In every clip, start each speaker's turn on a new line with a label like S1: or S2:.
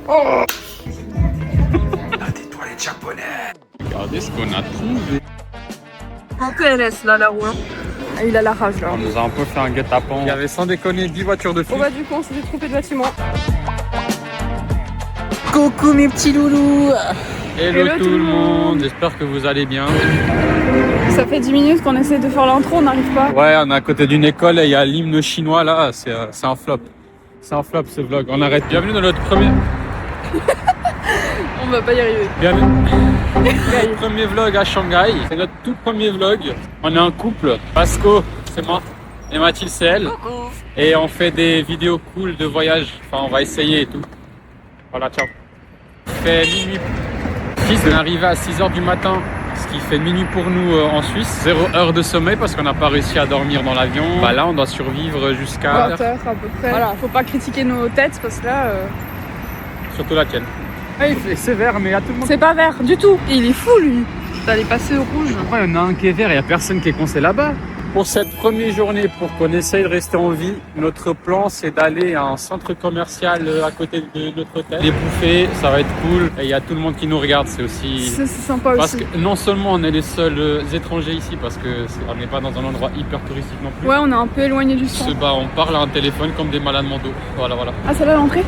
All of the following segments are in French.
S1: Oh, des toilettes japonaises.
S2: Regardez ce qu'on a trouvé.
S3: En PLS là, la roue. Il a la rage là.
S2: On nous a un peu fait un guet-apens. Il y avait sans déconner 10 voitures de flics.
S3: Oh bah du coup on s'était trompé de bâtiment.
S4: Coucou mes petits loulous.
S2: Hello tout le monde, j'espère que vous allez bien.
S3: Ça fait 10 minutes qu'on essaie de faire l'intro, on n'arrive pas.
S2: Ouais, on est à côté d'une école et il y a l'hymne chinois là, c'est un flop. C'est un flop ce vlog, on arrête. Bienvenue dans notre premier...
S3: On va pas y arriver.
S2: Bienvenue. Notre premier vlog à Shanghai. C'est notre tout premier vlog. On est un couple. Pasco, c'est moi. Et Mathilde, c'est elle. Et on fait des vidéos cool de voyage. Enfin, on va essayer et tout. Voilà, ciao. Il fait minuit. Fils, on est arrivé à 6h du matin. Ce qui fait minuit pour nous en Suisse. 0 heure de sommeil parce qu'on n'a pas réussi à dormir dans l'avion. Bah là, on doit survivre jusqu'à...
S3: 20 heures à peu près. Voilà, faut pas critiquer nos têtes parce que là...
S2: Surtout la tienne. Ah, il fait sévère, mais il y a tout le monde.
S3: C'est pas vert du tout. Il est fou lui. T'allais passer au rouge.
S2: Après, il y en a un qui est vert, il n'y a personne qui est coincé là-bas. Pour cette première journée, pour qu'on essaye de rester en vie, notre plan c'est d'aller à un centre commercial à côté de notre hôtel. Les bouffées, ça va être cool. Et il y a tout le monde qui nous regarde, c'est aussi...
S3: C'est sympa
S2: parce
S3: aussi.
S2: que non seulement on est les seuls étrangers ici, parce que on n'est pas dans un endroit hyper touristique non plus.
S3: Ouais, on est un peu éloigné du centre.
S2: Bah, on parle à un téléphone comme des malades mentaux. Voilà, voilà.
S3: Ah, c'est là l'entrée?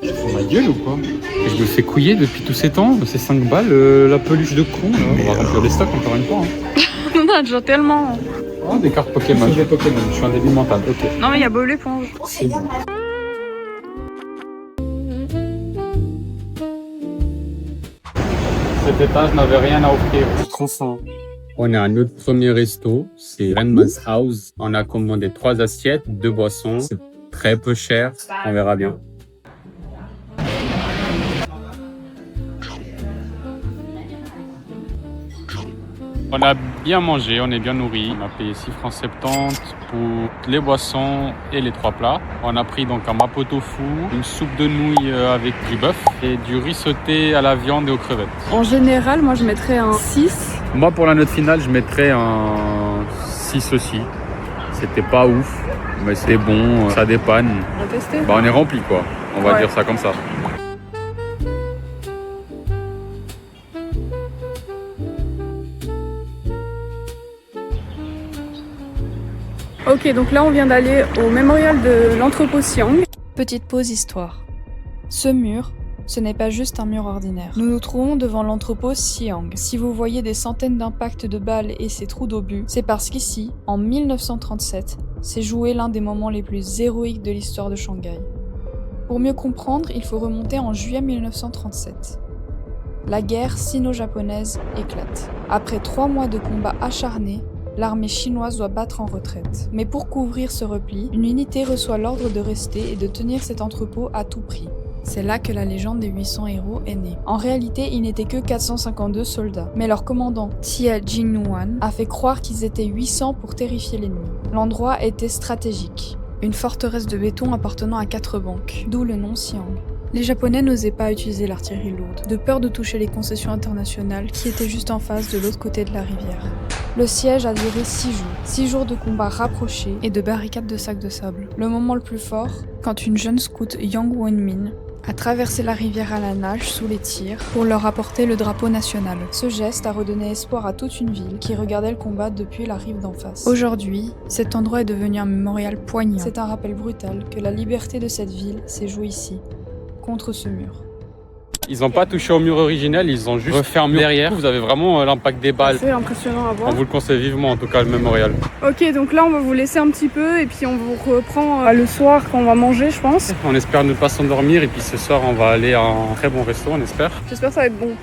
S2: Je fous ma gueule ou quoi? Et je me fais couiller depuis tous ces temps, ces 5 balles, la peluche de con. Là. On va remplir les stocks encore une fois. Hein.
S3: On a déjà tellement.
S2: Oh, des cartes Pokémon. Des Pokémon. Je suis un débile mental. Ok.
S3: Non mais il y a Bob l'éponge.
S2: C'est bon. Cet étage n'avait rien à offrir. Je suis trop faim. On est à notre premier resto, c'est Grandma's House. On a commandé 3 assiettes, 2 boissons. C'est très peu cher, on verra bien. On a bien mangé, on est bien nourri. On a payé 6 francs 70 pour les boissons et les 3 plats. On a pris donc un mapo tofu, une soupe de nouilles avec du bœuf et du riz sauté à la viande et aux crevettes.
S3: En général, moi je mettrais un 6.
S2: Moi pour la note finale, je mettrais un 6 aussi. C'était pas ouf, mais c'était bon, ça dépanne.
S3: On va tester.
S2: Bah on est rempli quoi, on va dire ça comme ça.
S3: Ok, donc là on vient d'aller au mémorial de l'entrepôt Siang.
S5: Petite pause histoire. Ce mur, ce n'est pas juste un mur ordinaire. Nous nous trouvons devant l'entrepôt Siang. Si vous voyez des centaines d'impacts de balles et ces trous d'obus, c'est parce qu'ici, en 1937, s'est joué l'un des moments les plus héroïques de l'histoire de Shanghai. Pour mieux comprendre, il faut remonter en juillet 1937. La guerre sino-japonaise éclate. Après 3 mois de combats acharnés, l'armée chinoise doit battre en retraite. Mais pour couvrir ce repli, une unité reçoit l'ordre de rester et de tenir cet entrepôt à tout prix. C'est là que la légende des 800 héros est née. En réalité, il n'était que 452 soldats, mais leur commandant, Tia Jingnuan, a fait croire qu'ils étaient 800 pour terrifier l'ennemi. L'endroit était stratégique. Une forteresse de béton appartenant à 4 banques, d'où le nom Siang. Les Japonais n'osaient pas utiliser l'artillerie lourde, de peur de toucher les concessions internationales qui étaient juste en face de l'autre côté de la rivière. Le siège a duré 6 jours. 6 jours de combats rapprochés et de barricades de sacs de sable. Le moment le plus fort, quand une jeune scout Yang Wenmin a traversé la rivière à la nage sous les tirs pour leur apporter le drapeau national. Ce geste a redonné espoir à toute une ville qui regardait le combat depuis la rive d'en face. Aujourd'hui, cet endroit est devenu un mémorial poignant. C'est un rappel brutal que la liberté de cette ville s'est jouée ici, contre ce mur.
S2: Ils n'ont pas touché au mur originel, ils ont juste refait un mur derrière. Vous avez vraiment l'impact des balles.
S3: C'est impressionnant à voir.
S2: On vous le conseille vivement, en tout cas le mémorial.
S3: Ok, donc là on va vous laisser un petit peu et puis on vous reprend le soir quand on va manger, je pense.
S2: On espère ne pas s'endormir et puis ce soir on va aller à un très bon resto, on espère.
S3: J'espère que ça va être bon.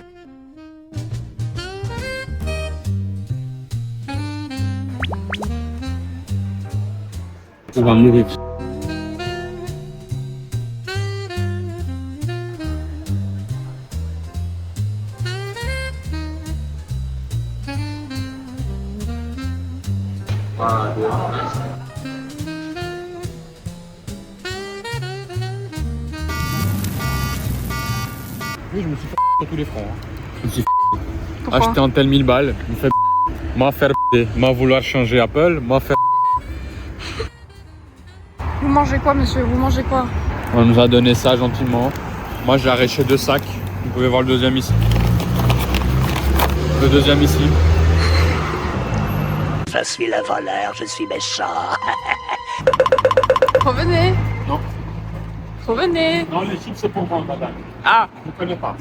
S2: On va mourir. Oui, je me suis fait sur tous les fronts. Hein. Je me suis
S3: Pourquoi?
S2: Acheter un tel 1000 balles, il me fait moi faire moi vouloir changer Apple, moi faire.
S3: Vous mangez quoi, monsieur? Vous mangez quoi?
S2: On nous a donné ça gentiment. Moi j'ai arraché 2 sacs. Vous pouvez voir le deuxième ici. Le deuxième ici.
S4: Je suis le voleur, je suis méchant.
S3: Revenez.
S2: Non.
S3: Revenez.
S2: Non, les chips c'est pour moi, madame.
S3: Ah.
S2: Je ne connais pas.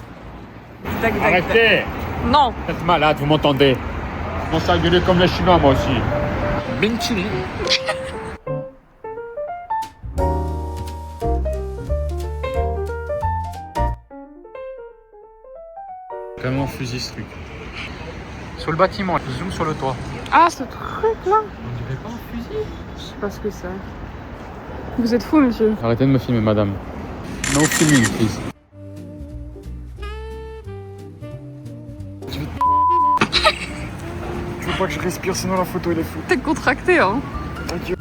S3: Tac, tac, tac.
S2: Arrêtez.
S3: Non.
S2: Vous êtes malade, vous m'entendez? On s'est gueulé comme les Chinois, moi aussi. Bing chili. Comment fusil ce truc? Sur le bâtiment, je zoome sur le toit.
S3: Ah, ce truc-là.
S2: On dirait pas un fusil?
S3: Je sais pas ce que c'est. Vous êtes fou, monsieur.
S2: Arrêtez de me filmer, madame. No filming, please.
S1: Je veux pas que je respire, sinon la photo elle est floue.
S3: T'es contracté, hein.
S1: Adieu.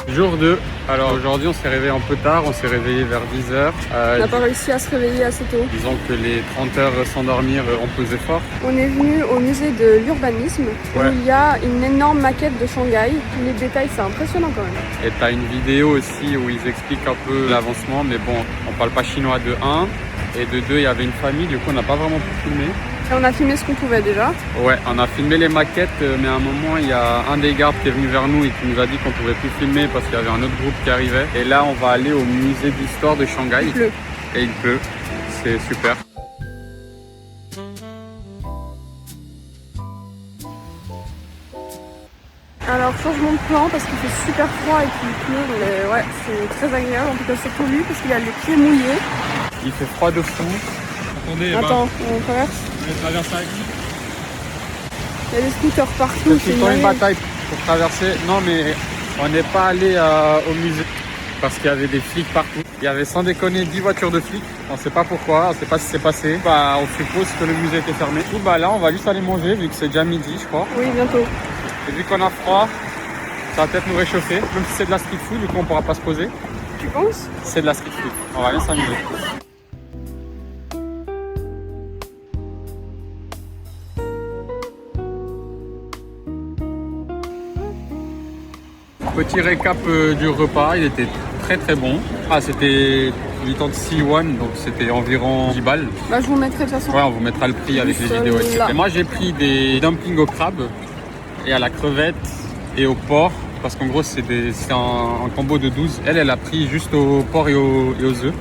S2: Jour 2. Alors aujourd'hui on s'est réveillé un peu tard, on s'est réveillé vers 10h.
S3: On n'a pas réussi à se réveiller assez tôt.
S2: Disons que les 30 heures sans dormir ont pesé fort.
S3: On est venu au musée de l'urbanisme
S2: Ouais.
S3: où il y a une énorme maquette de Shanghai. Tous les détails, c'est impressionnant quand même.
S2: Et t'as une vidéo aussi où ils expliquent un peu l'avancement, mais bon, on parle pas chinois de 1. Et de 2, il y avait une famille, du coup on n'a pas vraiment pu filmer.
S3: Et on a filmé ce qu'on pouvait déjà.
S2: Ouais, on a filmé les maquettes, mais à un moment, il y a un des gardes qui est venu vers nous et qui nous a dit qu'on pouvait plus filmer parce qu'il y avait un autre groupe qui arrivait. Et là, on va aller au musée d'histoire de Shanghai.
S3: Il pleut.
S2: Et il pleut. C'est super.
S3: Alors, changement de plan parce qu'il fait super froid et qu'il pleut. Mais ouais, c'est très agréable. En tout cas, surtout lui parce qu'il a les pieds mouillés.
S2: Il fait froid de fou. Attendez,
S3: Attends, on traverse.
S2: je traverse avec lui.
S3: Il y a des scooters partout.
S2: C'est tout
S3: C'est
S2: le temps une
S3: une
S2: bataille pour traverser. Non, mais on n'est pas allé au musée parce qu'il y avait des flics partout. Il y avait sans déconner 10 voitures de flics. On ne sait pas pourquoi, on ne sait pas ce qui s'est passé. Bah, on suppose que le musée était fermé. Du coup, bah là, on va juste aller manger vu que c'est déjà midi, je crois.
S3: Oui, bientôt.
S2: Et vu qu'on a froid, ça va peut-être nous réchauffer. Même si c'est de la street food, du coup, on ne pourra pas se poser.
S3: Tu penses?
S2: C'est de la street food. On va bien s'amuser. Petit récap du repas, il était très très bon. Ah, c'était 86 yuan, donc c'était environ 10 balles.
S3: Bah, je vous mettrai de toute façon.
S2: Ouais, on vous mettra le prix avec les vidéos, etc.
S3: Là.
S2: Et moi, j'ai pris des dumplings au crabe et à la crevette et au porc. Parce qu'en gros, c'est un combo de 12. Elle a pris juste au porc et aux œufs.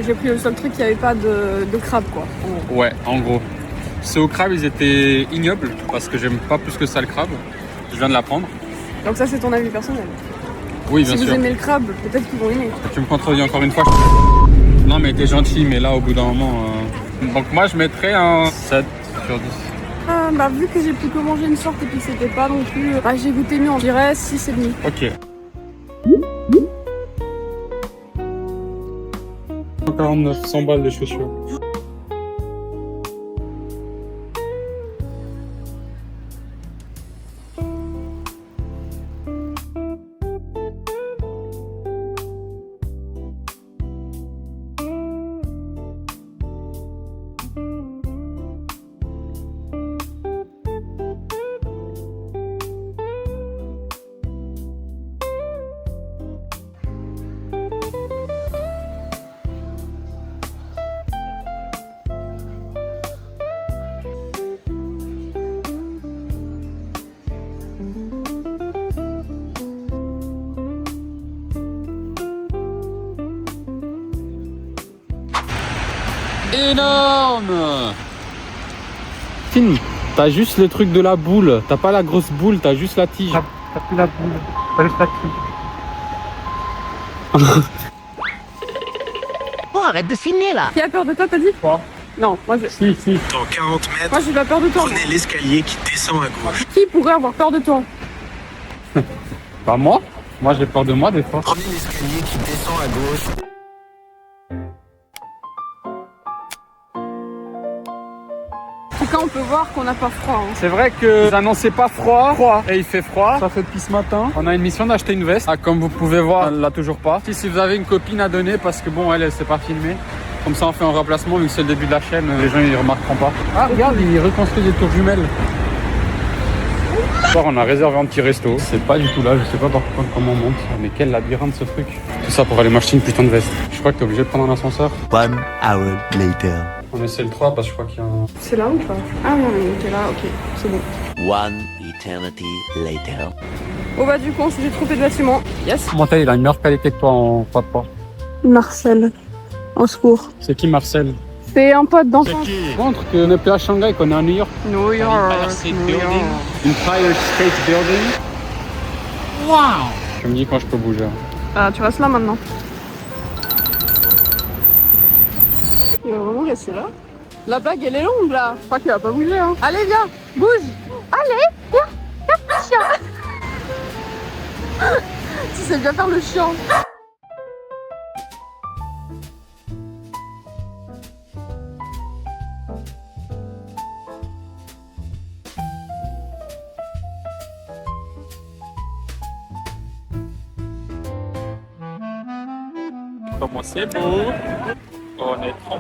S3: J'ai pris le seul truc qui avait pas de crabe, quoi. en gros.
S2: Ouais, en gros. Ceux au crabe, ils étaient ignobles parce que j'aime pas plus que ça le crabe. Je viens de l'apprendre.
S3: Donc ça, c'est ton avis personnel.
S2: Oui, bien
S3: Si
S2: sûr.
S3: vous aimez le crabe, peut-être qu'ils vont aimer.
S2: Tu me contredis encore une fois. Non, mais t'es gentil, mais là, au bout d'un moment. Donc, moi, je mettrais un 7 sur 10.
S3: Ah, bah, vu que j'ai plus que manger une sorte et puis que c'était pas non plus... Bah, j'ai goûté mieux, on dirait 6,5.
S2: Ok. 149, 100 balles de chaussures. Énorme! Fini. T'as juste le truc de la boule. T'as pas la grosse boule, t'as juste la tige.
S1: T'as plus la boule, t'as juste la tige.
S4: Oh, arrête de filmer là.
S3: Qui a peur de toi, t'as dit?
S2: Quoi?
S3: Non, moi,
S2: Si.
S6: Dans 40 mètres,
S3: moi j'ai pas peur de toi.
S6: prenez l'escalier qui descend à gauche.
S3: Qui pourrait avoir peur de toi?
S2: Pas moi? Moi j'ai peur de moi des fois.
S4: Prenez l'escalier qui descend à gauche.
S3: En tout cas, on peut voir qu'on n'a pas froid. Hein.
S2: C'est vrai que j'annonçais pas froid et il fait froid. Ça fait depuis ce matin. On a une mission d'acheter une veste. Ah, comme vous pouvez voir, elle l'a toujours pas. Si vous avez une copine à donner, parce que bon, elle s'est pas filmée. Comme ça, on fait un remplacement vu que c'est le début de la chaîne. Les gens ils remarqueront pas. Ah, regarde, ils reconstruisent des tours jumelles. Ce soir, on a réservé un petit resto. C'est pas du tout là. Je sais pas par contre comment on monte. Mais quel labyrinthe ce truc. Tout ça pour aller m'acheter une putain de veste. Je crois que t'es obligé de prendre un ascenseur.
S4: 1 hour later.
S2: On essaie le 3 parce que je crois qu'il y a un...
S3: C'est là ou pas? Ah non, il était là, ok, c'est bon.
S4: 1 eternity later.
S3: Bon bah du coup, on s'est trompé de bâtiment. Yes.
S2: Montel, il a une meilleure qualité que toi en poids de porte.
S3: Marcel, au secours.
S2: C'est qui Marcel?
S3: C'est un pote d'enfance.
S2: Montre qu'on n'est plus à Shanghai, qu'on est à New York.
S3: New York.
S2: Empire State Building. Wow! Je me dis quand je peux bouger.
S3: Ah, tu restes là maintenant. Il va vraiment rester là. La blague, elle est longue là. Je crois qu'il va pas bouger. Hein. Allez, viens, bouge. Allez, viens, le chien. Tu sais bien faire le chien.
S2: Comment c'est beau! On est trop.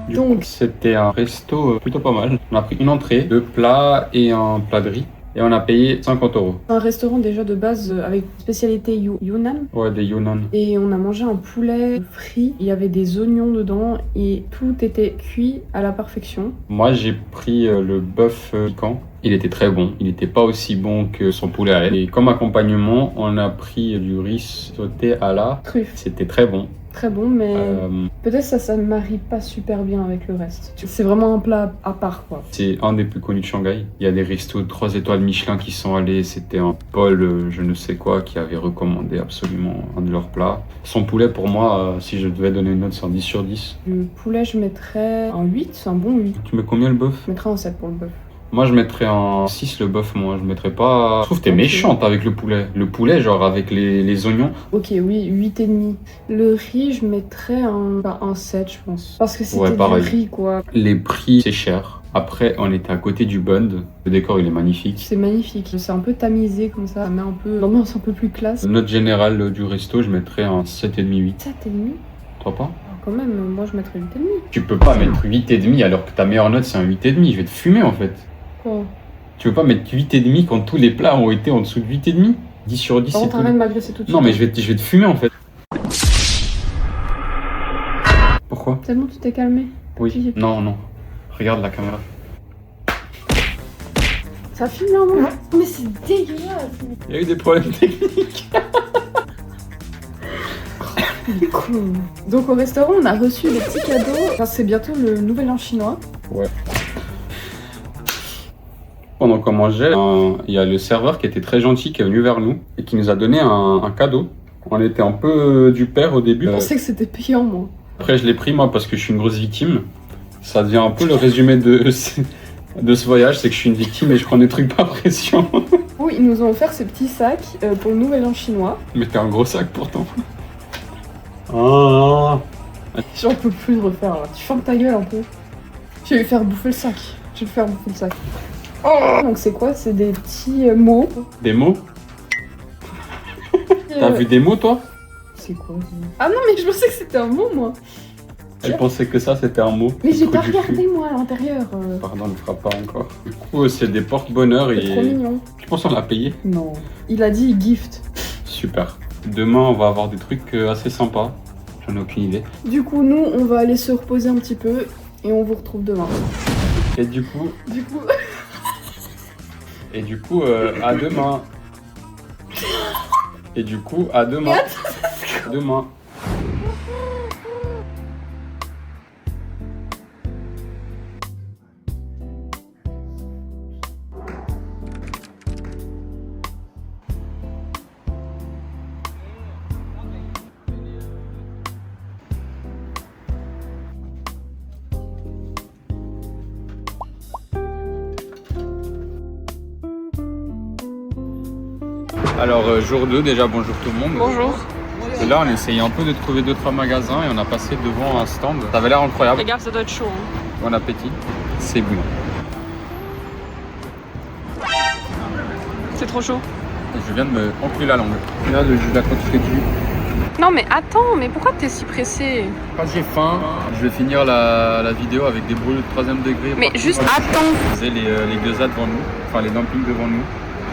S2: Donc c'était un resto plutôt pas mal. On a pris une entrée, 2 plats et un plat de riz. Et on a payé 50 €.
S3: Un restaurant déjà de base avec spécialité Yunnan.
S2: Ouais, des Yunnan.
S3: Et on a mangé un poulet frit. Il y avait des oignons dedans et tout était cuit à la perfection.
S2: Moi j'ai pris le bœuf piquant. Il était très bon. Il n'était pas aussi bon que son poulet à elle. Et comme accompagnement, on a pris du riz sauté à la
S3: Truffe.
S2: C'était très bon.
S3: Très bon, mais peut-être ça ne marie pas super bien avec le reste. C'est vraiment un plat à part, quoi.
S2: C'est un des plus connus de Shanghai. Il y a des restos de 3 étoiles Michelin qui sont allés. C'était un Paul, je ne sais quoi, qui avait recommandé absolument un de leurs plats. Son poulet, pour moi, si je devais donner une note, c'est un 10 sur 10.
S3: Le poulet, je mettrais un 8, c'est un bon 8.
S2: Tu mets combien le bœuf?
S3: Je mettrais un 7 pour le bœuf.
S2: Moi, je mettrais un 6 le bœuf, moi. Je mettrais pas... Je trouve que t'es
S3: Ok.
S2: méchante avec le poulet. Le poulet, genre avec les oignons.
S3: Ok, oui, 8,5. Le riz, je mettrais un 7, je pense. Parce que c'était
S2: Ouais,
S3: du
S2: pareil.
S3: riz, quoi.
S2: Les prix, c'est cher. Après, on était à côté du Bund. Le décor, il est magnifique.
S3: C'est magnifique. C'est un peu tamisé, comme ça met un peu l'ambiance un peu plus classe.
S2: Note générale du resto, je mettrais un 7,5-8.
S3: 7,5.
S2: Toi pas?
S3: Quand même, moi, je mettrais 8,5.
S2: Tu peux pas mettre 8,5 alors que ta meilleure note, c'est un 8,5. Je vais te fumer, en fait.
S3: Quoi?
S2: Tu veux pas mettre 8,5 quand tous les plats ont été en dessous de 8,5? 10 sur 10,
S3: Par
S2: c'est
S3: contre,
S2: tout.
S3: arrête de m'agresser tout de suite.
S2: Non, mais je vais te fumer, en fait. Pourquoi?
S3: C'est bon, tu t'es calmé.
S2: Oui. Non. Regarde la caméra.
S3: Ça filme là, non? Mais c'est dégueulasse.
S2: Il y a eu des problèmes techniques.
S3: Cool. Donc au restaurant, on a reçu des petits cadeaux. Enfin, c'est bientôt le nouvel an chinois.
S2: Ouais. Pendant qu'on mangeait, il y a le serveur qui était très gentil, qui est venu vers nous et qui nous a donné un cadeau. On était un peu du père au début.
S3: Je pensais que c'était payant, moi.
S2: Après, je l'ai pris, moi, parce que je suis une grosse victime. Ça devient un peu le résumé de ce voyage, c'est que je suis une victime et je prends des trucs par pression.
S3: Oui, ils nous ont offert ces petits sacs pour le nouvel an chinois.
S2: Mais t'es un gros sac pourtant. Ah.
S3: J'en peux plus de refaire là. Tu fermes ta gueule un peu. Je vais lui faire bouffer le sac. Je vais lui faire bouffer le sac. Oh, donc c'est quoi? C'est des petits mots.
S2: Des mots? T'as vu des mots, toi?
S3: C'est quoi? Ah non, mais je pensais que c'était un mot, moi.
S2: Elle pensait que ça, c'était un mot.
S3: Mais j'ai
S2: Le
S3: pas
S2: truc du
S3: regardé,
S2: cul.
S3: moi, à l'intérieur.
S2: Pardon, ne fera pas encore. Du coup, c'est des porte-bonheur
S3: C'est trop
S2: et...
S3: mignon.
S2: Tu penses qu'on l'a payé?
S3: Non. Il a dit gift.
S2: Super. Demain, on va avoir des trucs assez sympas. J'en ai aucune idée.
S3: Du coup, nous, on va aller se reposer un petit peu et on vous retrouve demain.
S2: Et du coup, à demain. Et du coup, à demain. Demain. Alors jour 2 déjà, bonjour tout le monde.
S3: Bonjour.
S2: Et là on essayait un peu de trouver 2-3 magasins et on a passé devant un stand. Ça avait l'air incroyable.
S3: Les gars, ça doit être chaud. Hein.
S2: Bon appétit. C'est bon.
S3: C'est trop chaud.
S2: Je viens de me enculer la langue. Là le jus de la côte réduit.
S3: Non mais attends, mais pourquoi t'es si pressé?
S2: Quand j'ai faim, je vais finir la vidéo avec des brûlures de 3ème degré.
S3: Mais juste attends.
S2: Ils faisaient les gyoza devant nous, enfin les dumplings devant nous.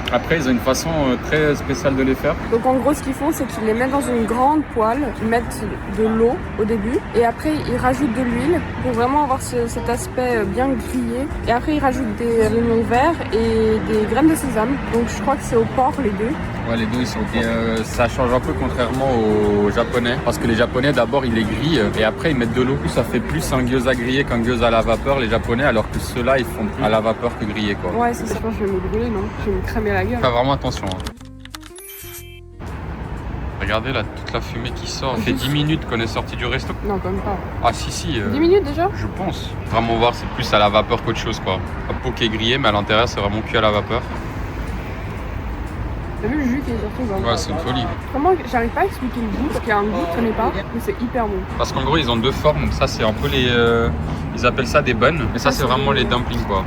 S2: Après, ils ont une façon très spéciale de les faire.
S3: Donc en gros, ce qu'ils font, c'est qu'ils les mettent dans une grande poêle, ils mettent de l'eau au début, et après ils rajoutent de l'huile pour vraiment avoir cet aspect bien grillé. Et après, ils rajoutent des oignons verts et des graines de sésame. Donc je crois que c'est au porc les deux.
S2: Ouais, les deux ils sont. Et ça change un peu contrairement aux japonais, parce que les japonais d'abord ils les grillent et après ils mettent de l'eau. Ça fait plus un gyoza grillé qu'un gyoza à la vapeur les japonais, alors que ceux-là ils font plus à la vapeur que grillé quoi.
S3: Ouais, c'est ça. Je pense que je vais me brûler, non? Je vais me cramer la gueule.
S2: Fais vraiment attention. Hein. Regardez là, toute la fumée qui sort. Ça fait 10 minutes qu'on est sorti du resto.
S3: Non, quand même pas.
S2: Ah si.
S3: 10 minutes déjà?
S2: Je pense. Vraiment voir, c'est plus à la vapeur qu'autre chose quoi. La peau qui est grillée, mais à l'intérieur c'est vraiment cuit à la vapeur.
S3: T'as vu le jus qui est sorti?
S2: Ouais, c'est une folie.
S3: Comment j'arrive pas à expliquer le goût, parce qu'il y a un goût que je connais pas, mais c'est hyper bon.
S2: Parce qu'en gros ils ont deux formes, donc ça c'est un peu les... ils appellent ça des buns, mais ça c'est vraiment les dumplings quoi.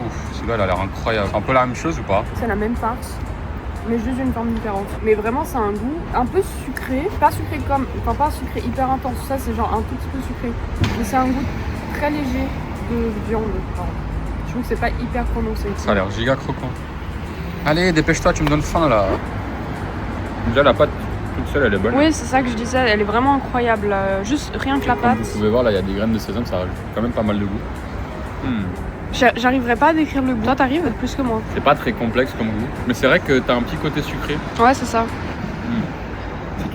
S2: Ouf, celui-là il a l'air incroyable. C'est un peu la même chose ou pas?
S3: C'est la même farce, mais juste d'une forme différente. Mais vraiment c'est un goût un peu sucré, pas sucré comme... Enfin pas sucré hyper intense, ça c'est genre un tout petit peu sucré. Mais c'est un goût très léger de viande. Enfin, je trouve que c'est pas hyper prononcé.
S2: Ça a l'air giga croquant. Allez, dépêche-toi, tu me donnes faim là. Déjà la pâte toute seule elle est bonne.
S3: Oui, c'est ça que je disais, elle est vraiment incroyable. Juste rien que la
S2: Comme
S3: pâte.
S2: vous pouvez voir là, il y a des graines de sésame, ça rajoute quand même pas mal de goût.
S3: J'arriverai pas à décrire le goût. Toi t'arrives plus que moi.
S2: C'est pas très complexe comme goût, mais c'est vrai que t'as un petit côté sucré.
S3: Ouais, c'est ça.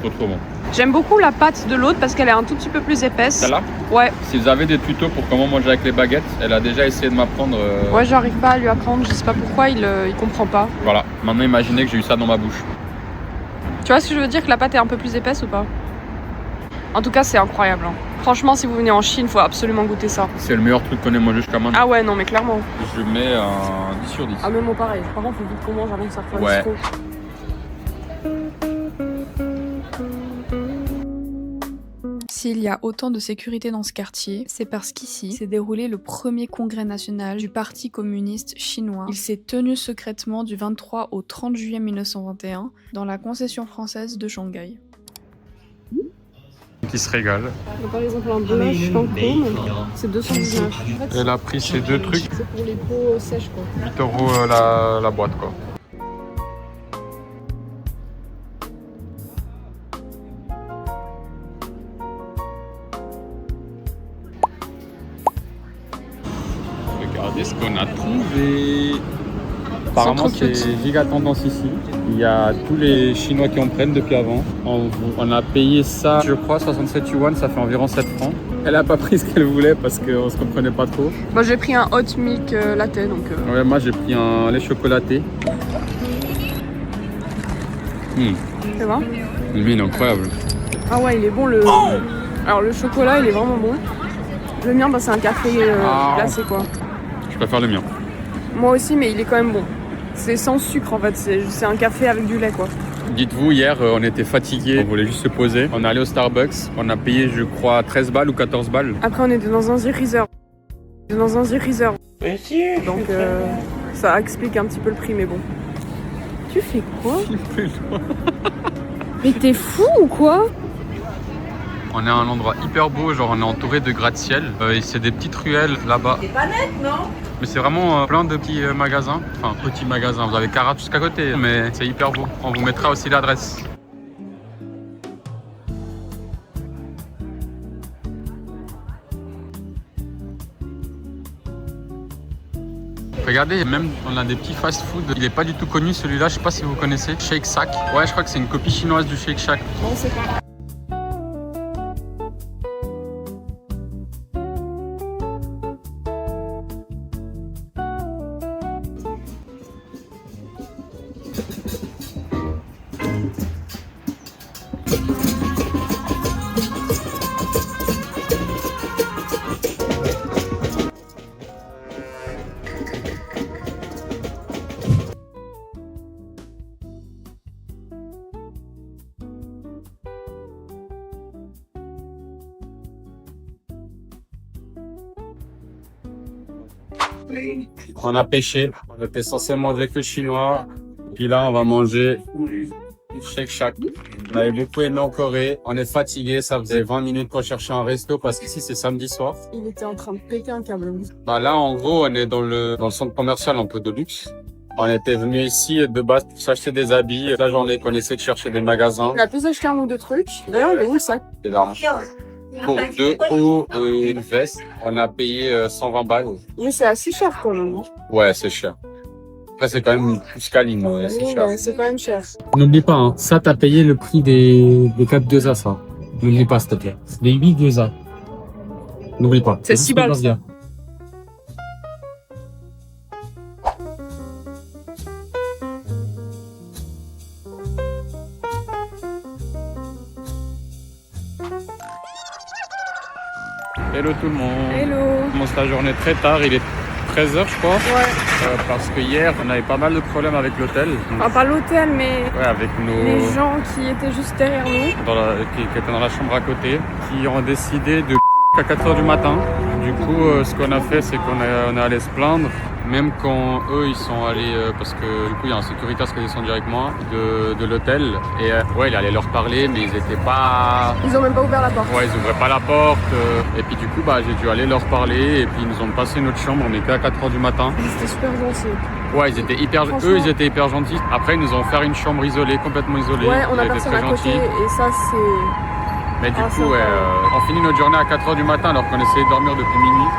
S2: C'est trop bon.
S3: J'aime beaucoup la pâte de l'autre parce qu'elle est un tout petit peu plus épaisse.
S2: Celle-là?
S3: Ouais.
S2: Si vous avez des tutos pour comment manger avec les baguettes, elle a déjà essayé de m'apprendre.
S3: Ouais, j'arrive pas à lui apprendre, je sais pas pourquoi, il comprend pas.
S2: Voilà, maintenant imaginez que j'ai eu ça dans ma bouche.
S3: Tu vois ce que je veux dire, que la pâte est un peu plus épaisse ou pas? En tout cas, c'est incroyable. Hein. Franchement, si vous venez en Chine, faut absolument goûter ça.
S2: C'est le meilleur truc qu'on ait mangé jusqu'à maintenant.
S3: Ah ouais, non mais clairement.
S2: Je mets un 10 sur 10.
S3: Ah mais moi pareil. Par contre, faut vite qu'on mange avant que ça refroidisse
S2: Ouais.
S3: trop.
S5: S'il y a autant de sécurité dans ce quartier, c'est parce qu'ici s'est déroulé le premier congrès national du Parti communiste chinois. Il s'est tenu secrètement du 23 au 30 juillet 1921 dans la concession française de Shanghai.
S2: Qui se régale.
S3: Donc, par exemple, un bœuf Cancun, c'est 219. En fait,
S2: Elle a pris ces deux trucs,
S3: c'est pour les peaux sèches quoi.
S2: 8 € la boîte quoi. Regardez ce qu'on a trouvé. Apparemment c'est giga tendance ici. Il y a tous les Chinois qui en prennent depuis avant. On a payé ça, je crois, 67 yuan, ça fait environ 7 francs. Elle a pas pris ce qu'elle voulait parce qu'on se comprenait pas trop.
S3: Moi j'ai pris un hot milk latte donc.
S2: Ouais, moi j'ai pris un lait chocolaté.
S3: C'est bon?
S2: Lui il est incroyable.
S3: Ah ouais, il est bon le. Alors le chocolat, il est vraiment bon. Le mien, bah, c'est un café glacé quoi.
S2: Je préfère le mien.
S3: Moi aussi, mais il est quand même bon. C'est sans sucre en fait, c'est un café avec du lait quoi.
S2: Dites-vous, hier on était fatigués, on voulait juste se poser. On est allé au Starbucks, on a payé je crois 13 balles ou 14 balles.
S3: Après on était dans un Zirizer. Donc ça explique un petit peu le prix mais bon. Tu fais quoi? Mais t'es fou ou quoi?
S2: On est à un endroit hyper beau, genre on est entouré de gratte-ciel. Et c'est des petites ruelles là-bas.
S6: C'est pas net, non?
S2: Mais c'est vraiment plein de petits magasins. Enfin, petits magasins, vous avez Carat jusqu'à côté, mais c'est hyper beau. On vous mettra aussi l'adresse. Regardez, même on a des petits fast-food. Il est pas du tout connu celui-là, je sais pas si vous connaissez. Shake Shack. Ouais, je crois que c'est une copie chinoise du Shake Shack.
S3: Bon, c'est pas.
S2: On a pêché. On était censé manger que chinois. Puis là, on va manger Shake Shack. On avait beaucoup aimé en Corée. On est fatigué. Ça faisait 20 minutes qu'on cherchait un resto parce qu'ici, c'est samedi soir.
S3: Il était en train de péter un câble.
S2: Bah là, en gros, on est dans le centre commercial un peu de luxe. On était venu ici de base pour s'acheter des habits. La journée qu'on essaie de chercher des magasins.
S3: On a plus acheté un ou deux trucs. D'ailleurs, il est où le sac?
S2: C'est là. Pour 2 hauts et une veste, on a payé 120 balles.
S3: Mais c'est assez cher quand même.
S2: Ouais, c'est cher. Après, c'est quand même plus qu'Aline, ouais, c'est
S3: Oui,
S2: cher.
S3: mais c'est quand même cher.
S2: N'oublie pas, hein, ça, t'as payé le prix des 4 gyoza, ça. N'oublie pas, s'il te plaît. Les 8 gyoza. N'oublie pas.
S3: C'est 6 balles, ça.
S2: Hello tout le monde.
S3: Hello.
S2: On commence la journée très tard, il est 13h je crois.
S3: Ouais.
S2: Parce que hier, on avait pas mal de problèmes avec l'hôtel.
S3: Enfin, pas l'hôtel, mais
S2: Ouais, avec
S3: les gens qui étaient juste derrière nous.
S2: qui étaient dans la chambre à côté, qui ont décidé de à 4h du matin. Du coup, ce qu'on a fait, c'est qu'on est allé se plaindre, même quand eux, ils sont allés, parce que du coup, il y a un sécuritaire qui est descendu avec moi de l'hôtel. Et ouais, il allait leur parler, mais ils étaient pas...
S3: Ils ont même pas ouvert la porte.
S2: Ouais, ils ouvraient pas la porte. Et puis du coup, bah, j'ai dû aller leur parler. Et puis ils nous ont passé notre chambre, on était à 4h du matin.
S3: C'était super gentil.
S2: Ouais, ils étaient hyper,
S3: Franchement.
S2: eux, ils étaient hyper gentils. Après, ils nous ont offert une chambre isolée, complètement isolée.
S3: Ouais, on a
S2: Ils étaient
S3: personne
S2: très
S3: à côté
S2: gentils.
S3: et ça c'est...
S2: Mais du
S3: Ah,
S2: coup,
S3: sympa.
S2: ouais, on finit notre journée à 4h du matin alors qu'on essayait de dormir depuis minuit.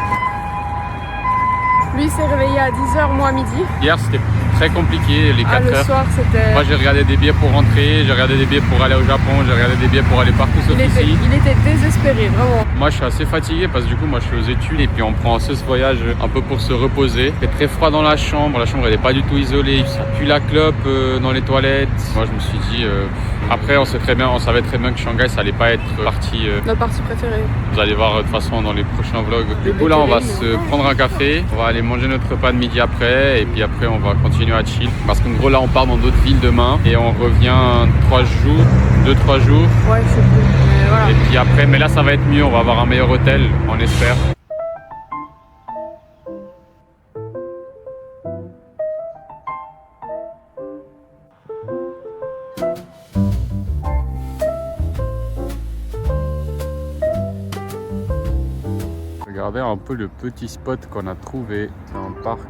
S3: Lui il s'est réveillé à 10h, moi à midi.
S2: Hier, c'était très compliqué, les 4
S3: Ah, le
S2: heures.
S3: soir c'était...
S2: Moi, j'ai regardé des billets pour rentrer, j'ai regardé des billets pour aller au Japon, j'ai regardé des billets pour aller partout sauf ici.
S3: il était désespéré, vraiment.
S2: Moi, je suis assez fatigué parce que du coup, moi, je suis aux études et puis on prend ce voyage un peu pour se reposer. Il fait très froid dans la chambre elle n'est pas du tout isolée, ça pue la clope dans les toilettes. Moi, je me suis dit... Après, on savait très bien que Shanghai, ça allait pas être
S3: Notre partie préférée.
S2: Vous allez voir de toute façon dans les prochains vlogs. Du
S3: Le
S2: coup là on va
S3: Béthéline.
S2: se prendre un café, on va aller manger notre repas de midi après et puis après on va continuer à chill. Parce qu'en gros là on part dans d'autres villes demain et on revient 2-3 jours.
S3: Ouais, je sais plus. Mais voilà.
S2: Et puis après, mais là ça va être mieux, on va avoir un meilleur hôtel, on espère. Regardez un peu le petit spot qu'on a trouvé. C'est un parc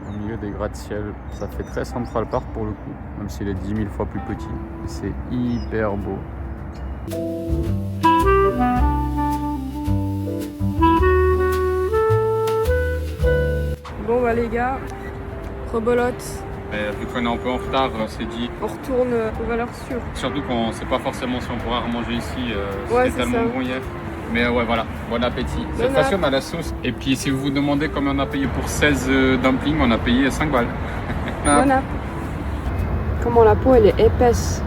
S2: au milieu des gratte-ciel. Ça fait très Central Park pour le coup, même s'il est 10 000 fois plus petit. C'est hyper beau.
S3: Bon bah les gars, rebolote.
S2: Vu qu'on est un peu en retard, on s'est dit,
S3: On retourne aux valeurs sûres.
S2: surtout qu'on ne sait pas forcément si on pourra remanger ici.
S3: Ouais,
S2: C'était
S3: c'est
S2: tellement
S3: ça.
S2: bon hier. Mais ouais, voilà, bon appétit. Cette
S3: Bon
S2: fois-ci, on a la sauce. Et puis, si vous vous demandez combien on a payé pour 16 dumplings, on a payé 5 balles.
S3: Bon app. Comment la peau elle est épaisse.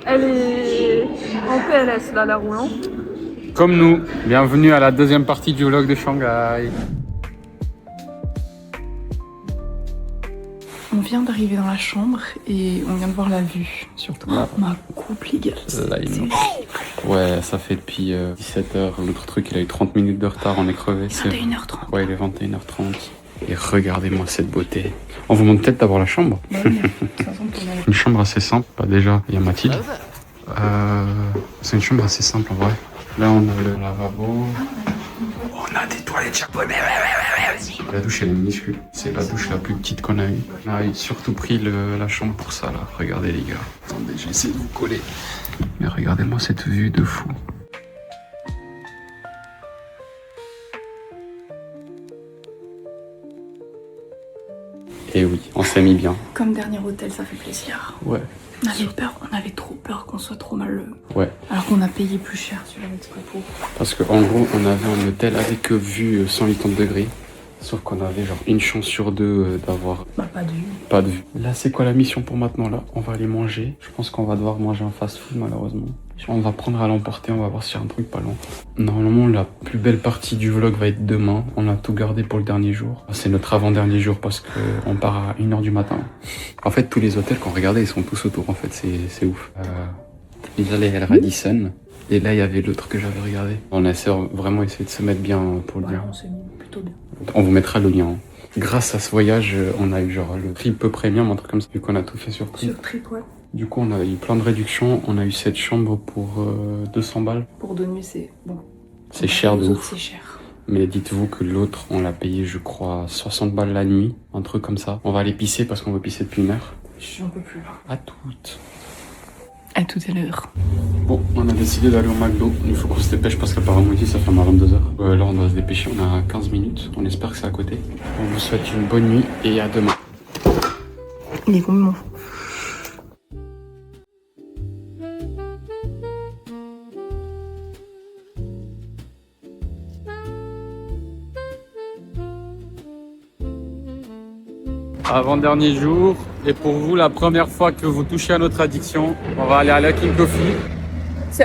S3: Elle est en PLS là, la roulant.
S2: Comme nous, bienvenue à la deuxième partie du vlog de Shanghai.
S5: On vient d'arriver dans la chambre et on vient de voir la vue. Surtout ma coupe, les gars.
S2: Là, ouais, ça fait depuis 17h. L'autre truc, il a eu 30 minutes de retard, on est crevé.
S5: 21h30.
S2: Ouais, il est 21h30. Et regardez-moi cette beauté. On vous montre peut-être d'abord la chambre. Une chambre assez simple. Bah, déjà, il y a Mathilde. C'est une chambre assez simple en vrai. Là, on a le lavabo. On a des toilettes japonaises. La douche, elle est minuscule. C'est la douche la plus petite qu'on a eue. On a surtout pris la chambre pour ça, là. Regardez, les gars. Attendez, j'essaie de vous coller. Mais regardez-moi cette vue de fou. Et oui, on s'est mis bien.
S5: Comme dernier hôtel, ça fait plaisir.
S2: Ouais.
S5: On avait trop peur qu'on soit trop mal.
S2: Ouais.
S5: Alors qu'on a payé plus cher sur l'expo.
S2: Parce qu'en gros, on avait un hôtel avec vue 180 degrés. Sauf qu'on avait genre une chance sur deux d'avoir
S5: Pas de vue.
S2: pas de vue. Là, c'est quoi la mission pour maintenant là? On va aller manger. Je pense qu'on va devoir manger un fast-food malheureusement. On va prendre à l'emporter, on va voir s'il y a un truc pas loin. Normalement, la plus belle partie du vlog va être demain. On a tout gardé pour le dernier jour. C'est notre avant-dernier jour parce qu'on part à 1h du matin. En fait, tous les hôtels qu'on regardait, ils sont tous autour. En fait, c'est ouf. Ils allaient à Radisson. Et là, il y avait l'autre que j'avais regardé. On a vraiment essayé de se mettre bien pour le dire.
S5: On s'est mis plutôt bien.
S2: On vous mettra le lien. Hein. Grâce à ce voyage, on a eu genre le prix peu premium, un truc comme ça, vu qu'on a tout fait sur prix.
S5: Sur trip, ouais.
S2: Du coup, on a eu plein de réductions. On a eu cette chambre pour 200 balles.
S5: Pour 2 nuits, c'est bon.
S2: C'est cher de ouf.
S5: C'est cher.
S2: Mais dites-vous que l'autre, on l'a payé, je crois, 60 balles la nuit. Un truc comme ça. On va aller pisser parce qu'on veut pisser depuis 1 heure.
S5: Je n'en peux plus.
S2: À toutes.
S5: À tout à l'heure.
S2: Bon, on a décidé d'aller au McDo. Il faut qu'on se dépêche parce qu'apparemment ici ça ferme à 22h. Là on doit se dépêcher, on a 15 minutes. On espère que c'est à côté. On vous souhaite une bonne nuit et à demain.
S5: Il est complètement fou.
S2: Avant-dernier jour, et pour vous, la première fois que vous touchez à notre addiction, on va aller à Luckin Coffee.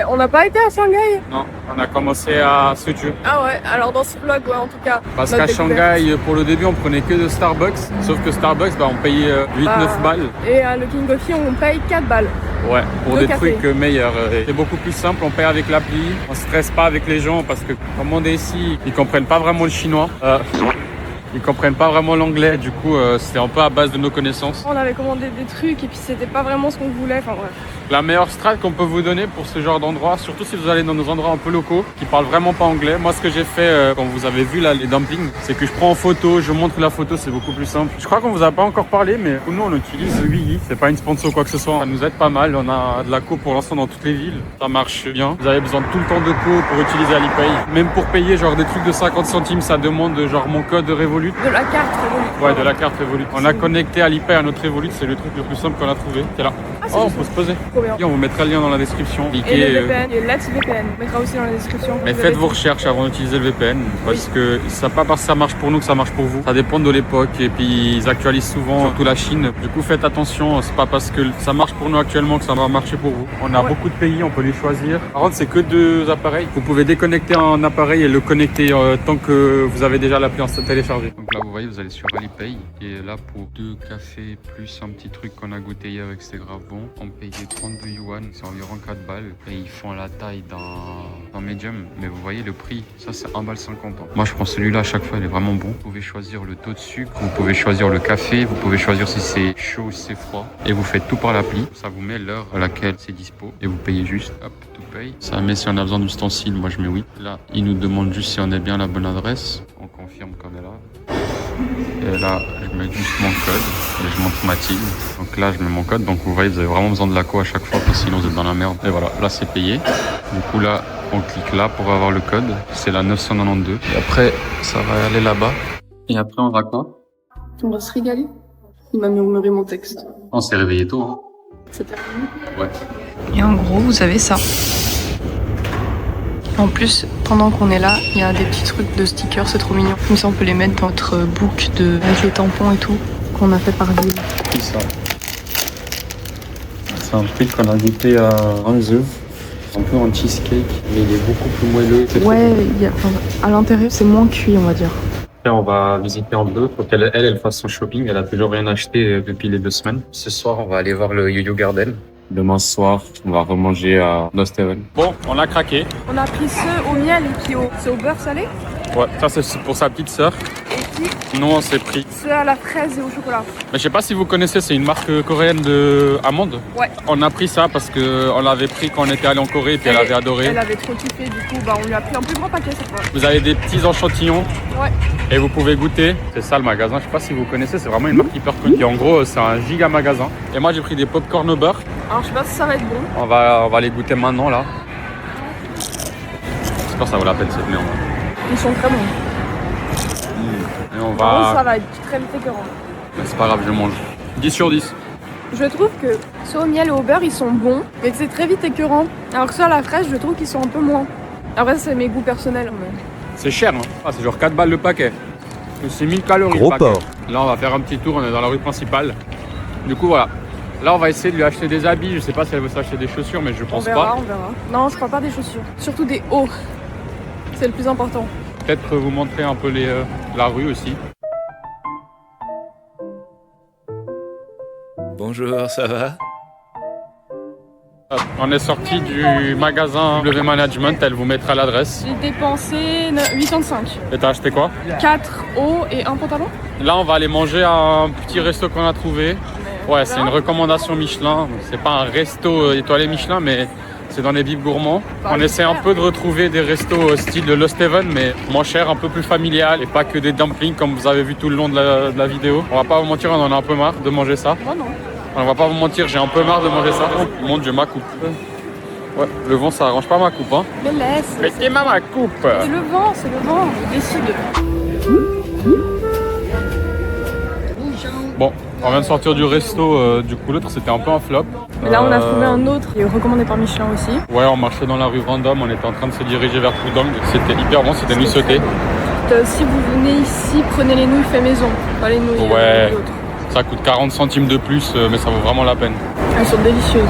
S3: On n'a pas été à Shanghai?
S2: Non, on a commencé à Suzhou.
S3: Ah ouais, alors dans ce vlog, ouais, en tout cas.
S2: Parce
S3: notre
S2: qu'à
S3: découverte.
S2: Shanghai, pour le début, on prenait que de Starbucks. Sauf que Starbucks, on payait 8-9 balles.
S3: Et à le King Coffee, on paye 4 balles.
S2: Ouais, pour
S3: Deux
S2: des
S3: cafés.
S2: trucs meilleurs. C'est beaucoup plus simple, on paye avec l'appli. On se stresse pas avec les gens parce que, comme on est ici, ils comprennent pas vraiment le chinois. Ils comprennent pas vraiment l'anglais, du coup c'était un peu à base de nos connaissances.
S3: On avait commandé des trucs et puis c'était pas vraiment ce qu'on voulait, enfin bref.
S2: La meilleure strat qu'on peut vous donner pour ce genre d'endroit, surtout si vous allez dans nos endroits un peu locaux, qui parlent vraiment pas anglais. Moi ce que j'ai fait quand vous avez vu là les dumplings, c'est que je prends en photo, je montre la photo, c'est beaucoup plus simple. Je crois qu'on vous a pas encore parlé, mais nous on utilise Wii. C'est pas une sponsor ou quoi que ce soit, ça nous aide pas mal. On a de la co pour l'instant dans toutes les villes, ça marche bien. Vous avez besoin de tout le temps de co pour utiliser Alipay. Même pour payer genre des trucs de 50 centimes, ça demande genre mon code Revolut.
S3: De la carte Revolut.
S2: Ouais, de la carte Revolut. On a connecté Alipay à notre Revolut, c'est le truc le plus simple qu'on a trouvé. C'est là.
S3: c'est
S2: On
S3: juste.
S2: peut se poser.
S3: Trop bien.
S2: Et on vous mettra le lien dans la description.
S3: Et
S2: Cliquez,
S3: le VPN, et Let's VPN, on mettra aussi dans la description.
S2: mais faites vos recherches avant d'utiliser le VPN parce que c'est pas parce que ça marche pour nous que ça marche pour vous. Ça dépend de l'époque et puis ils actualisent souvent, surtout la Chine. Du coup faites attention, c'est pas parce que ça marche pour nous actuellement que ça va marcher pour vous. On a beaucoup de pays, on peut les choisir. Par contre c'est que 2 appareils. Vous pouvez déconnecter un appareil et le connecter tant que vous avez déjà l'appli en téléchargé. Donc là vous voyez vous allez sur Alipay et là pour 2 cafés plus un petit truc qu'on a goûté hier et que c'était grave bon, on payait 32 yuan, c'est environ 4 balles et ils font la taille d'un medium, mais vous voyez le prix, ça c'est 1,50 balles. Moi je prends celui-là à chaque fois, il est vraiment bon. Vous pouvez choisir le taux de sucre, vous pouvez choisir le café, vous pouvez choisir si c'est chaud ou si c'est froid et vous faites tout par l'appli, ça vous met l'heure à laquelle c'est dispo et vous payez juste, hop, tout paye. Ça met si on a besoin d'ustensiles, moi je mets oui. Là, il nous demande juste si on est bien la bonne adresse, on confirme qu'on est là. Et là, je mets juste mon code et je montre Mathilde. Donc là, je mets mon code. Donc vous voyez, vous avez vraiment besoin de la co à chaque fois parce que sinon vous êtes dans la merde. Et voilà, là c'est payé. Du coup là, on clique là pour avoir le code. C'est la 992. Et après, ça va aller là-bas. Et après, on va quoi?
S3: On va se régaler. Il m'a murmuré mon texte.
S2: On s'est réveillé tôt. Hein.
S3: C'est terminé.
S2: Ouais.
S5: Et en gros, vous avez ça. En plus, pendant qu'on est là, il y a des petits trucs de stickers, c'est trop mignon. Comme ça, on peut les mettre dans notre book avec les tampons et tout, qu'on a fait par ville.
S2: C'est ça. C'est un truc qu'on a goûté à Hangzhou. Un peu en cheesecake, mais il est beaucoup plus moelleux.
S5: Ouais, à l'intérieur, c'est moins cuit, on va dire.
S2: Après, on va visiter en bleu. Faut qu'elle fasse son shopping. Elle a toujours rien acheté depuis les 2 semaines. Ce soir, on va aller voir le Yo-Yo Garden. Demain soir, on va remanger à Nosteven. Bon, on a craqué.
S3: On a pris ceux au miel et puis c'est au beurre salé.
S2: Ouais, ça c'est pour sa petite sœur.
S3: Et puis
S2: Nous, on s'est pris.
S3: ceux à la fraise et au chocolat.
S2: Mais je sais pas si vous connaissez, c'est une marque coréenne de amandes.
S3: Ouais.
S2: On a pris ça parce que on l'avait pris quand on était allé en Corée et puis elle avait adoré.
S3: Elle avait trop kiffé, du coup, on lui a pris un plus grand paquet cette fois.
S2: Vous avez des petits échantillons.
S3: Ouais.
S2: Et vous pouvez goûter. C'est ça le magasin. Je sais pas si vous connaissez, c'est vraiment une marque hyper connue. Et en gros, c'est un giga magasin. Et moi, j'ai pris des popcorn au beurre.
S3: Alors je sais pas si ça va être bon.
S2: On va les goûter maintenant là. J'espère que ça vaut la peine cette merde.
S3: Ils sont très bons.
S2: Et on
S3: Par contre, ça
S2: va.
S3: va être très différent.
S2: C'est pas grave, je mange. 10 sur 10.
S3: Je trouve que ceux au miel et au beurre, ils sont bons, mais que c'est très vite écœurant. Alors que ceux à la fraise, je trouve qu'ils sont un peu moins. Après, c'est mes goûts personnels. Mais...
S2: C'est cher, hein. Ah, c'est genre 4 balles le paquet. C'est 1000 calories
S4: Gros
S2: le paquet.
S4: porc.
S2: Là, on va faire un petit tour, on est dans la rue principale. Du coup, voilà. Là, on va essayer de lui acheter des habits. Je sais pas si elle veut s'acheter des chaussures, mais je pense pas.
S3: On verra. Non, je crois pas des chaussures. Surtout des hauts. C'est le plus important.
S2: Peut-être vous montrer un peu la rue aussi.
S6: Bonjour, ça va?
S2: On est sorti du magasin W Management, elle vous mettra l'adresse.
S3: J'ai dépensé 85.
S2: Et t'as acheté quoi?
S3: 4 hauts et un pantalon.
S2: Là, on va aller manger à un petit resto qu'on a trouvé. Ouais, c'est une recommandation Michelin. C'est pas un resto étoilé Michelin, mais c'est dans les bibles gourmands. On essaie un peu de retrouver des restos style de Lost Heaven, mais moins cher, un peu plus familial et pas que des dumplings comme vous avez vu tout le long de la vidéo. On va pas vous mentir, on en a un peu marre de manger ça.
S3: Moi non.
S2: On va pas vous mentir, j'ai un peu marre de manger ça. Oh mon Dieu, ma coupe. Ouais, le vent ça arrange pas ma coupe, hein.
S3: Mais laisse.
S2: Mettez ma coupe.
S3: C'est le vent, il décide.
S2: Bon, on vient de sortir du resto, du coup l'autre c'était un peu un flop.
S3: Et là, on a trouvé un autre qui est recommandé par Michelin aussi.
S2: Ouais, on marchait dans la rue random, on était en train de se diriger vers Pudong. C'était hyper bon, c'était nuit sautée.
S3: Si vous venez ici, prenez les nouilles fait maison, pas les nouilles
S2: Ouais.
S3: d'autres.
S2: Ça coûte 40 centimes de plus, mais ça vaut vraiment la peine.
S3: Elles sont délicieuses.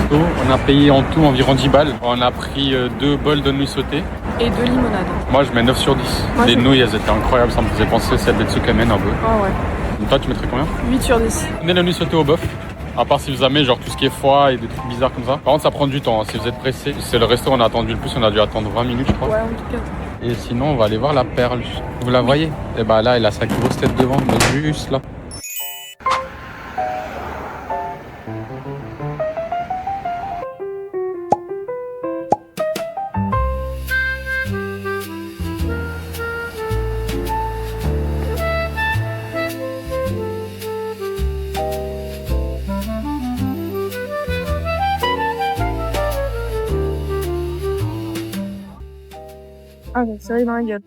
S2: On a payé en tout environ 10 balles. On a pris 2 bols de nouilles sautées.
S3: Et 2 limonades.
S2: Moi, je mets 9 sur 10.
S3: Moi,
S2: Les
S3: je-
S2: nouilles, elles étaient incroyables. Ça me faisait penser à celle des Tsukamen un peu.
S3: Ah ouais.
S2: Donc toi, tu mettrais combien?
S3: 8 sur 10.
S2: Prenez la nouille sautée au bœuf. À part si vous aimez genre tout ce qui est foie et des trucs bizarres comme ça. Par contre, ça prend du temps. Hein. Si vous êtes pressé, c'est le resto on a attendu le plus. On a dû attendre 20 minutes, je crois.
S3: Ouais, en tout cas.
S2: Et sinon, on va aller voir la perle. Vous la voyez? Et bah là, elle a sa grosse tête devant, mais juste là.
S3: Ah, c'est vrai dans la gueule.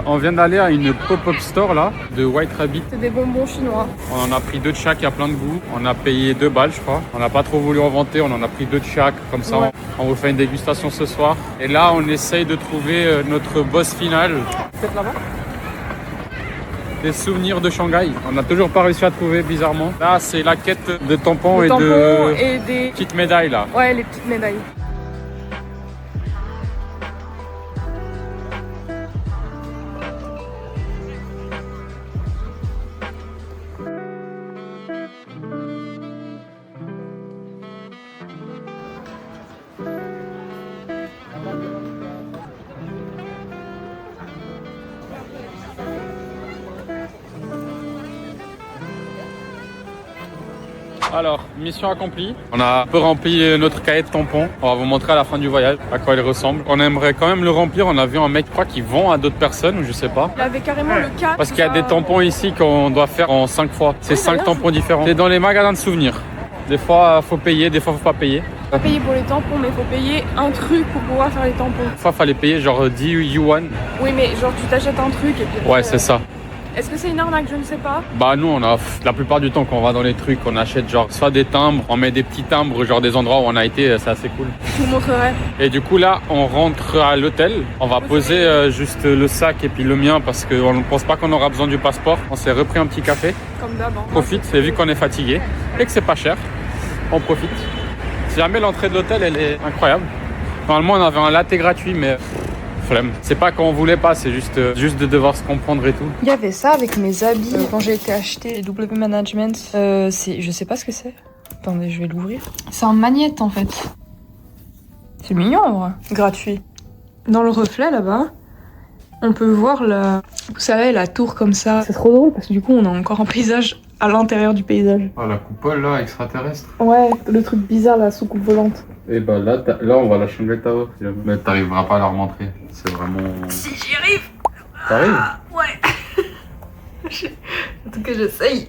S2: On vient d'aller à une pop-up store là, de White Rabbit.
S3: C'est des bonbons chinois.
S2: On en a pris 2 de chaque, il y a plein de goûts. On a payé 2 balles, je crois. On n'a pas trop voulu en vanter, on en a pris 2 de chaque. Comme ça,
S3: Ouais.
S2: on vous fait une dégustation ce soir. Et là, on essaye de trouver notre boss final.
S3: Peut-être là-bas.
S2: Des souvenirs de Shanghai. On n'a toujours pas réussi à trouver, bizarrement. Là, c'est la quête de tampons
S3: Des
S2: et
S3: tampons
S2: de
S3: et des...
S2: petites médailles là.
S3: Ouais, les petites médailles.
S2: Alors, mission accomplie. On a un peu rempli notre cahier de tampons. On va vous montrer à la fin du voyage à quoi il ressemble. On aimerait quand même le remplir. On a vu un mec, je crois, qui vend à d'autres personnes, ou je sais pas.
S3: Il avait carrément le cas.
S2: Parce qu'il y a des tampons ici qu'on doit faire en 5 fois. C'est 5
S3: d'ailleurs,
S2: tampons différents. C'est dans les magasins de souvenirs. Des fois, faut payer, des fois, faut pas payer.
S3: Faut payer pour les tampons, mais faut payer un truc pour pouvoir faire les tampons.
S2: Des fois, fallait payer genre 10 yuan.
S3: Oui, mais genre tu t'achètes un truc et puis... après,
S2: Ouais, c'est ça.
S3: Est-ce que c'est une arnaque? Je ne sais pas.
S2: Bah nous on a la plupart du temps quand on va dans les trucs on achète genre soit des timbres, on met des petits timbres genre des endroits où on a été, c'est assez cool.
S3: Je vous montrerai.
S2: Et du coup là on rentre à l'hôtel, on va poser juste le sac et puis le mien parce qu'on ne pense pas qu'on aura besoin du passeport. On s'est repris un petit café,
S3: Comme d'hab. Hein.
S2: on profite, et vu qu'on est fatigué et que c'est pas cher, on profite. Si jamais l'entrée de l'hôtel elle est incroyable. Normalement on avait un latte gratuit mais flemme. C'est pas qu'on voulait pas, c'est juste de devoir se comprendre et tout.
S5: Il y avait ça avec mes habits quand j'ai été acheter les W Management. Je sais pas ce que c'est. Attendez, je vais l'ouvrir. C'est un magnète en fait. C'est mignon en vrai. Gratuit. Dans le reflet là-bas, on peut voir vous savez, la tour comme ça. C'est trop drôle parce que du coup on a encore un paysage
S3: à l'intérieur du paysage.
S2: Ah, la coupole là, extraterrestre.
S3: Ouais, le truc bizarre, la soucoupe volante.
S2: Et bah là, là on voit la Shanghai Tower. Mais t'arriveras pas à la remontrer. C'est vraiment.
S3: Si j'y arrive.
S2: T'arrives?
S3: Ouais. En tout cas, j'essaye.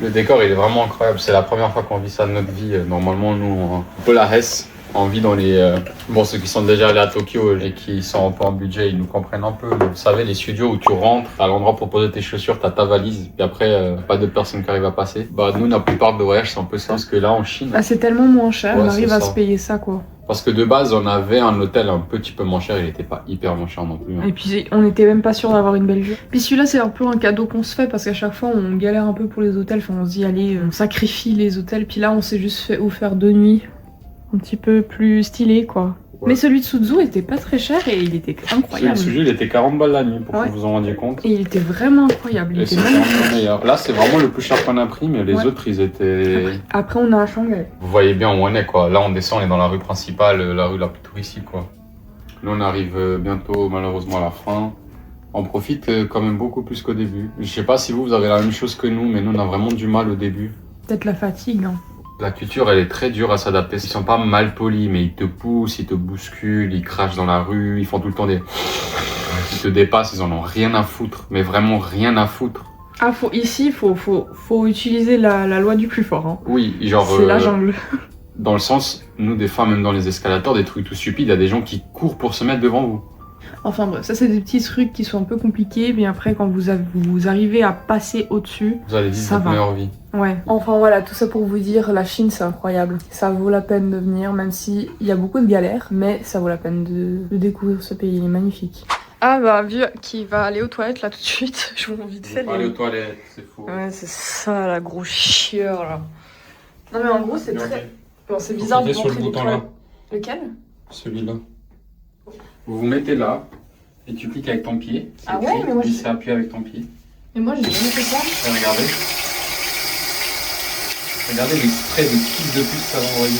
S2: Le décor il est vraiment incroyable. C'est la première fois qu'on vit ça de notre vie. Normalement, nous, on peut la Hesse. On vit dans les... Bon, ceux qui sont déjà allés à Tokyo et qui sont un peu en budget, ils nous comprennent un peu. Vous savez, les studios où tu rentres, t'as l'endroit pour poser tes chaussures, t'as ta valise, puis après, pas de personnes qui arrivent à passer. Bah, nous, la plupart de voyages, c'est un peu ça. Parce que là, en Chine...
S3: Bah, c'est tellement moins cher,
S2: Ouais,
S3: on arrive
S2: c'est
S3: à
S2: ça.
S3: se payer ça, quoi.
S2: Parce que de base, on avait un hôtel un petit peu moins cher, il était pas hyper moins cher non plus. Hein.
S3: Et puis, on était même pas sûr d'avoir une belle vue. Puis celui-là, c'est un peu un cadeau qu'on se fait, parce qu'à chaque fois, on galère un peu pour les hôtels. Enfin, on se dit, allez, on sacrifie les hôtels. Puis là, on s'est juste fait offert 2 nuits. Un petit peu plus stylé, quoi.
S2: Ouais.
S3: Mais celui de Suzu était pas très cher et il était incroyable.
S2: Ce sujet, il était 40 balles la nuit, pour
S3: Ouais.
S2: que vous vous en rendiez compte.
S3: Et il était vraiment incroyable. Il
S2: Et
S3: était
S2: c'est
S3: magnifique.
S2: vraiment le meilleur. Là, c'est vraiment le plus cher qu'on a pris, mais les
S3: Ouais.
S2: autres, ils étaient...
S3: Après, on a à Shanghai.
S2: Vous voyez bien où on est, quoi. Là, on descend, on est dans la rue principale, la rue la plus touristique, quoi. Là, on arrive bientôt, malheureusement, à la fin. On profite quand même beaucoup plus qu'au début. Je sais pas si vous avez la même chose que nous, mais nous, on a vraiment du mal au début.
S3: Peut-être la fatigue, hein.
S2: La culture, elle est très dure à s'adapter. Ils sont pas mal polis, mais ils te poussent, ils te bousculent, ils crachent dans la rue, ils font tout le temps des... Ils te dépassent, ils en ont rien à foutre, mais vraiment rien à foutre.
S3: Ah, ici, faut utiliser la loi du plus fort, hein.
S2: Oui, genre...
S3: C'est la jungle.
S2: Dans le sens, nous, des fois, même dans les escalators, des trucs tout stupides, il y a des gens qui courent pour se mettre devant vous.
S3: Enfin bref, ça c'est des petits trucs qui sont un peu compliqués, mais après quand vous arrivez à passer au-dessus,
S2: Vous allez vivre
S3: ça
S2: votre
S3: va.
S2: meilleure vie.
S3: Ouais. Enfin voilà, tout ça pour vous dire, la Chine c'est incroyable. Ça vaut la peine de venir, même s'il y a beaucoup de galères, mais ça vaut la peine de découvrir ce pays, il est magnifique. Ah bah, vu qu'il va aller aux toilettes là tout de suite, je vous invite de faire
S2: Aller aux toilettes, c'est fou.
S3: Ouais, c'est ça la grosse chieur là. Non mais en gros c'est
S2: Ok.
S3: très... Bon, c'est bizarre de
S2: Cliquez sur le
S3: rentrer des
S2: bouton là,
S3: toilettes. Lequel?
S2: celui-là. Vous vous mettez là, et tu cliques avec ton pied.
S3: Ah ouais, mais moi, je-
S2: Tu appuies avec ton pied.
S3: Mais moi j'ai jamais fait ça.
S2: Et regardez. Regardez les sprays de kiff de plus que ça va envoyer.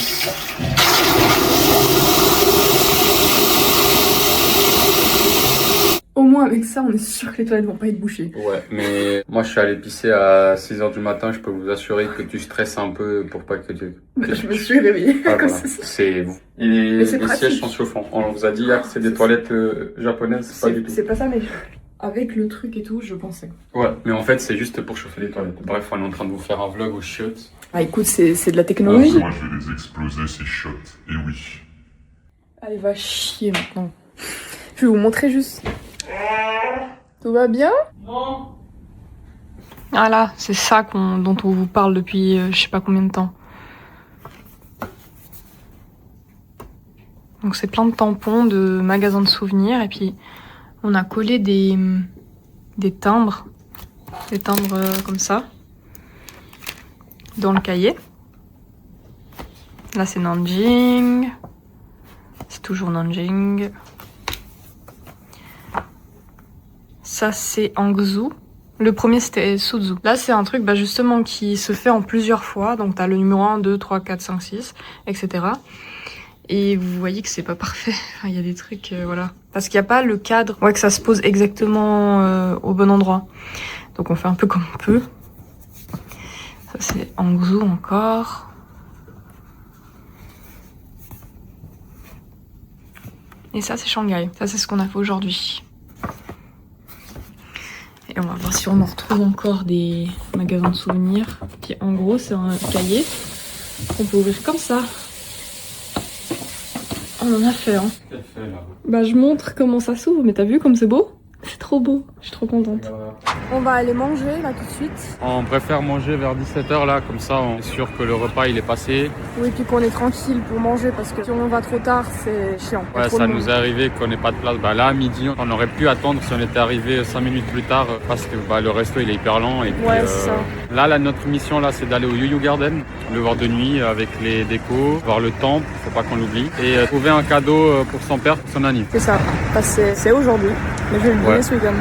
S3: Au moins avec ça on est sûr que les toilettes vont pas être bouchées.
S2: Ouais, mais moi je suis allé pisser à 6h du matin, je peux vous assurer que tu stresses un peu pour pas que tu...
S3: Je me suis réveillée.
S2: Ah,
S3: comme
S2: voilà.
S3: ça.
S2: C'est... Et
S3: Mais c'est
S2: les
S3: pratique.
S2: sièges sont chauffants. On vous a dit hier que c'est des toilettes japonaises, c'est pas du tout.
S3: C'est pas ça, mais avec le truc et tout, je pensais.
S2: Ouais, mais en fait c'est juste pour chauffer les toilettes. Bref, on est en train de vous faire un vlog aux chiottes.
S3: Ah écoute, c'est de la technologie.
S6: Moi, je vais les exploser, ces shots. Et oui.
S3: Allez, va chier maintenant. Je vais vous montrer juste. Tout va bien?
S2: Non.
S3: Ah là, c'est ça dont on vous parle depuis je sais pas combien de temps. Donc c'est plein de tampons de magasins de souvenirs et puis on a collé des timbres. Des timbres comme ça. Dans le cahier. Là c'est Nanjing. C'est toujours Nanjing. Ça c'est Hangzhou. Le premier c'était Suzhou. Là c'est un truc justement qui se fait en plusieurs fois. Donc t'as le numéro 1, 2, 3, 4, 5, 6, etc. Et vous voyez que c'est pas parfait. Il y a des trucs, voilà. Parce qu'il n'y a pas le cadre. Ouais, que ça se pose exactement au bon endroit. Donc on fait un peu comme on peut. Ça c'est Hangzhou encore. Et ça c'est Shanghai. Ça c'est ce qu'on a fait aujourd'hui. Et on va voir si on en retrouve encore des magasins de souvenirs. Puis en gros c'est un cahier qu'on peut ouvrir comme ça. On en a fait, hein.
S2: Qu'est-ce qu'elle fait là?
S3: Bah je montre comment ça s'ouvre, mais t'as vu comme c'est beau? C'est trop beau, je suis trop contente.
S2: Voilà.
S3: On va aller manger là tout de suite.
S2: On préfère manger vers 17h là, comme ça on est sûr que le repas il est passé.
S3: Oui, puis qu'on est tranquille pour manger parce que si on va trop tard, c'est chiant.
S2: Ouais, ça nous est arrivé qu'on n'ait pas de place. Bah là, à midi, on aurait pu attendre si on était arrivé 5 minutes plus tard parce que le resto il est hyper lent. Et puis,
S3: Ouais, c'est ça.
S2: Là, notre mission là, c'est d'aller au Yu Yu Garden, le voir de nuit avec les décos, voir le temple, faut pas qu'on l'oublie, et trouver un cadeau pour son père, pour son anniversaire.
S3: C'est ça. Enfin, c'est aujourd'hui, mais je vais le donner
S2: Ouais.
S3: ce week-end.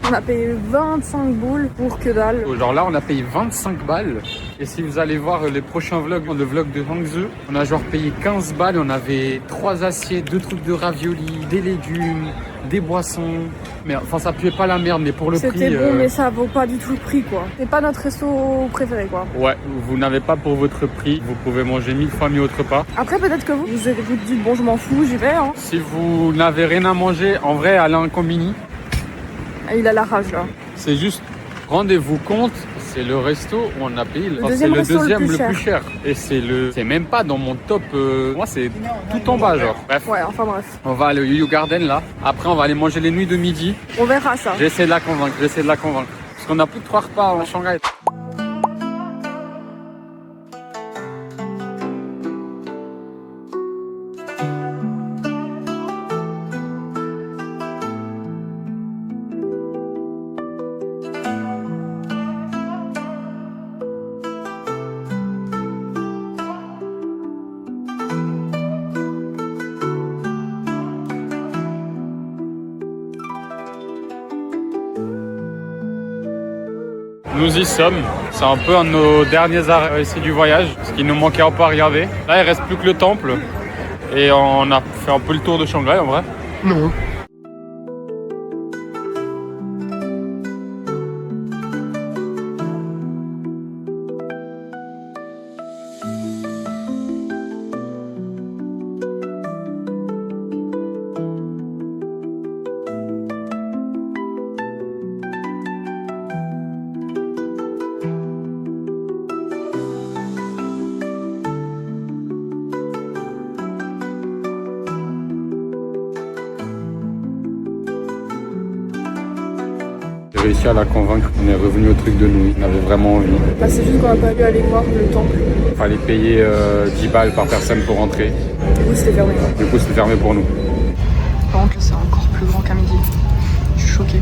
S3: On a payé 25 boules pour que dalle.
S2: Genre là, on a payé 25 balles. Et si vous allez voir les prochains vlogs, le vlog de Hangzhou, on a genre payé 15 balles. On avait 3 assiettes, 2 trucs de ravioli, des légumes, des boissons. Mais enfin, ça puait pas la merde, mais pour le prix...
S3: C'était bon, mais ça vaut pas du tout le prix, quoi. C'est pas notre resto préféré, quoi.
S2: Ouais, vous n'avez pas pour votre prix. Vous pouvez manger 1000 fois mieux autre part.
S3: Après, peut-être que vous dites, bon, je m'en fous, j'y vais, hein.
S2: Si vous n'avez rien à manger, en vrai, allez à un combini.
S3: Il a la rage, là.
S2: C'est juste, rendez-vous compte, c'est le resto où on a payé. Enfin, c'est
S3: deuxième
S2: le
S3: resto
S2: deuxième
S3: le
S2: le
S3: plus
S2: plus cher. Et c'est même pas dans mon top. Moi, c'est tout en bas, genre. Bref,
S3: Ouais, enfin bref.
S2: on va aller au Yu Garden là. Après, on va aller manger les nuits de midi.
S3: On verra ça.
S2: J'essaie de la convaincre, Parce qu'on a plus de 3 repas en Shanghai. Nous y sommes, c'est un peu un de nos derniers arrêts ici du voyage, ce qui nous manquait un peu à regarder. Là il reste plus que le temple et on a fait un peu le tour de Shanghai en vrai.
S1: Non.
S2: J'ai réussi à la convaincre, on est revenu au truc de nouilles, on avait vraiment envie.
S3: Bah, c'est juste qu'on a pas pu aller voir le temple.
S2: Il fallait payer 10 balles par personne pour rentrer,
S3: Du coup, c'était fermé.
S2: du coup c'était fermé pour nous.
S3: Par contre, là, c'est encore plus grand qu'à midi. Je suis choquée.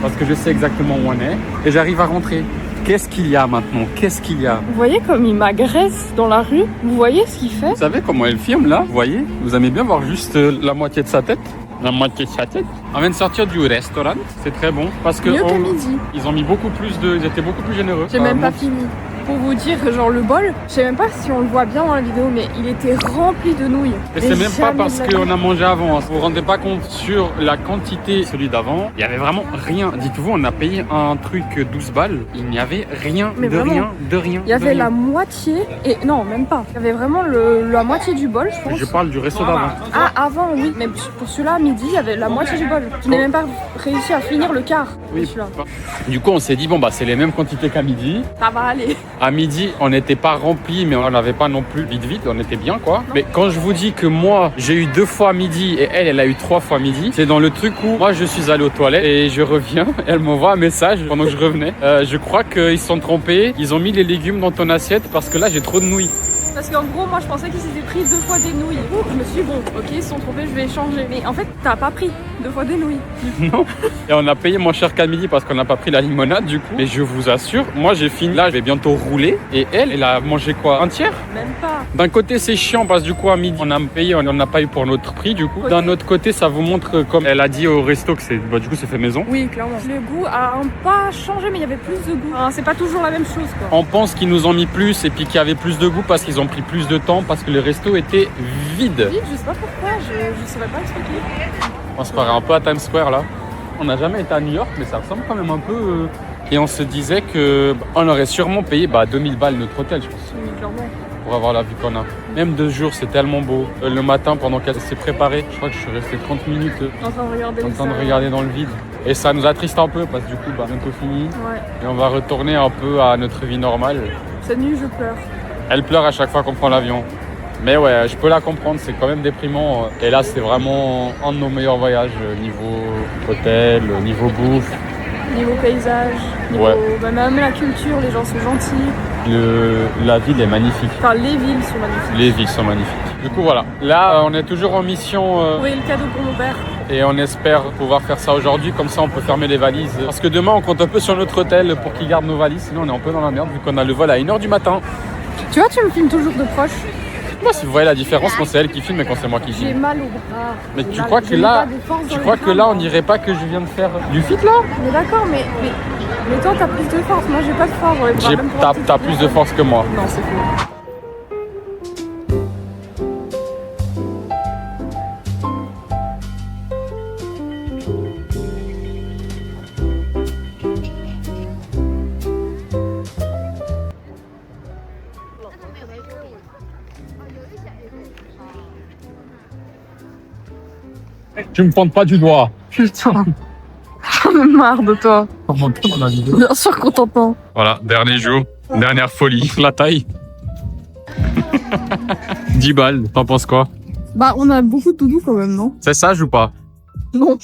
S2: Parce que je sais exactement où on est et j'arrive à rentrer. Qu'est-ce qu'il y a maintenant? Qu'est-ce qu'il y a?
S3: Vous voyez comme il m'agresse dans la rue? Vous voyez ce qu'il fait?
S2: Vous savez comment elle filme là? Vous voyez? Vous aimez bien voir juste la moitié de sa tête? La moitié de sa tête. On vient de sortir du restaurant, c'est très bon parce que
S3: Mieux qu'à midi.
S2: ils ont mis beaucoup plus de, ils étaient beaucoup plus généreux.
S3: J'ai même pas fini. Pour vous dire, genre le bol, je sais même pas si on le voit bien dans la vidéo, mais il était rempli de nouilles.
S2: Et c'est même pas
S3: jamais
S2: parce
S3: de la vie.
S2: qu'on a mangé avant. Vous vous rendez pas compte sur la quantité, celui d'avant, il y avait vraiment rien. Dites-vous, on a payé un truc 12 balles, il n'y avait rien,
S3: Mais
S2: de
S3: vraiment,
S2: rien, de rien.
S3: Il y avait
S2: de rien.
S3: la moitié, et non, même pas. Il y avait vraiment la moitié du bol, je pense.
S2: Je parle du resto d'avant.
S3: Ah, avant, oui. Mais pour celui-là, à midi, il y avait la moitié du bol. Je n'ai même pas réussi à finir le quart. de
S2: Oui.
S3: celui-là.
S2: Du coup, on s'est dit, bon, bah, c'est les mêmes quantités qu'à midi.
S3: Ça va aller.
S2: À midi, on n'était pas rempli, mais on n'avait pas non plus vite, on était bien, quoi. Mais quand je vous dis que moi, j'ai eu 2 fois midi et elle a eu 3 fois midi, c'est dans le truc où moi, je suis allé aux toilettes et je reviens. Elle m'envoie un message pendant que je revenais. Je crois qu'ils se sont trompés. Ils ont mis les légumes dans ton assiette parce que là, j'ai trop de nouilles.
S3: Parce qu'en gros, moi, je pensais qu'ils s'étaient pris 2 fois des nouilles. Je me suis dit, bon, ok, ils se sont trompés, je vais échanger. Mais en fait, t'as pas pris 2 fois des nouilles.
S2: Non. Et on a payé moins cher qu'à midi parce qu'on n'a pas pris la limonade, du coup. Mais je vous assure, moi, j'ai fini. Là, je vais bientôt rouler. Et elle a mangé quoi? Un tiers?
S3: Même pas.
S2: D'un côté, c'est chiant parce que du coup, à midi, on a payé, on n'en a pas eu pour notre prix, du coup. D'un autre côté, ça vous montre, comme elle a dit au resto, que c'est, bah, du coup, c'est fait maison.
S3: Oui, clairement. Le goût a un pas changé, mais il y avait plus de goût. Enfin, c'est pas toujours la même chose, quoi.
S2: On pense qu'ils nous ont mis plus et puis qu'il y avait plus de goût parce qu'ils ont pris plus de temps, parce que le resto était vide.
S3: Vite, je sais pas pourquoi, je saurais pas expliquer.
S2: On se croirait un peu à Times Square là. On n'a jamais été à New York, mais ça ressemble quand même un peu. Et on se disait que on aurait sûrement payé 2000 balles notre hôtel, je pense,
S3: Oui, clairement.
S2: pour avoir la vue qu'on a. Même 2 jours, c'est tellement beau. Le matin, pendant qu'elle s'est préparée, je crois que je suis resté 30 minutes
S3: En train de regarder
S2: en
S3: les
S2: train de
S3: salles.
S2: regarder dans le vide. Et ça nous attriste un peu parce que du coup, bientôt fini.
S3: Ouais.
S2: Et on va retourner un peu à notre vie normale.
S3: Cette nuit, je pleure.
S2: Elle pleure à chaque fois qu'on prend l'avion. Mais ouais, je peux la comprendre, c'est quand même déprimant. Et là, c'est vraiment un de nos meilleurs voyages niveau hôtel, niveau bouffe.
S3: Niveau paysage, niveau...
S2: Ouais.
S3: bah, même la culture, les gens sont gentils.
S2: La ville est magnifique.
S3: Enfin, les villes sont magnifiques.
S2: Les villes sont magnifiques. Du coup, voilà. Là, on est toujours en mission
S3: Trouver le cadeau pour mon père.
S2: et on espère pouvoir faire ça aujourd'hui. Comme ça, on peut fermer les valises. Parce que demain, on compte un peu sur notre hôtel pour qu'il garde nos valises. Sinon, on est un peu dans la merde vu qu'on a le vol à 1h du matin.
S3: Tu vois, tu me filmes toujours de proche.
S2: Dites-moi si vous voyez la différence quand c'est elle qui filme et quand c'est moi qui
S3: J'ai
S2: filme.
S3: mal au bras.
S2: Mais
S3: J'ai
S2: tu
S3: mal-
S2: crois que
S3: j'ai
S2: là,
S3: pas des forces dans
S2: tu
S3: les
S2: crois que
S3: bras,
S2: là on
S3: moi.
S2: dirait pas que je viens de faire du fit là?
S3: Mais d'accord, mais toi t'as plus de force, moi j'ai pas de force dans les bras. même pour un petit
S2: T'as
S3: truc.
S2: plus de force que moi.
S3: Non, c'est faux.
S2: Tu me pointes pas du doigt.
S3: Putain, j'en ai marre de toi. Bien sûr qu'on t'entend.
S2: Voilà, dernier jour, dernière folie. La taille. 10 balles, t'en penses quoi?
S3: Bah, on a beaucoup de doudous quand même, non?
S2: C'est sage ou pas?
S3: Non.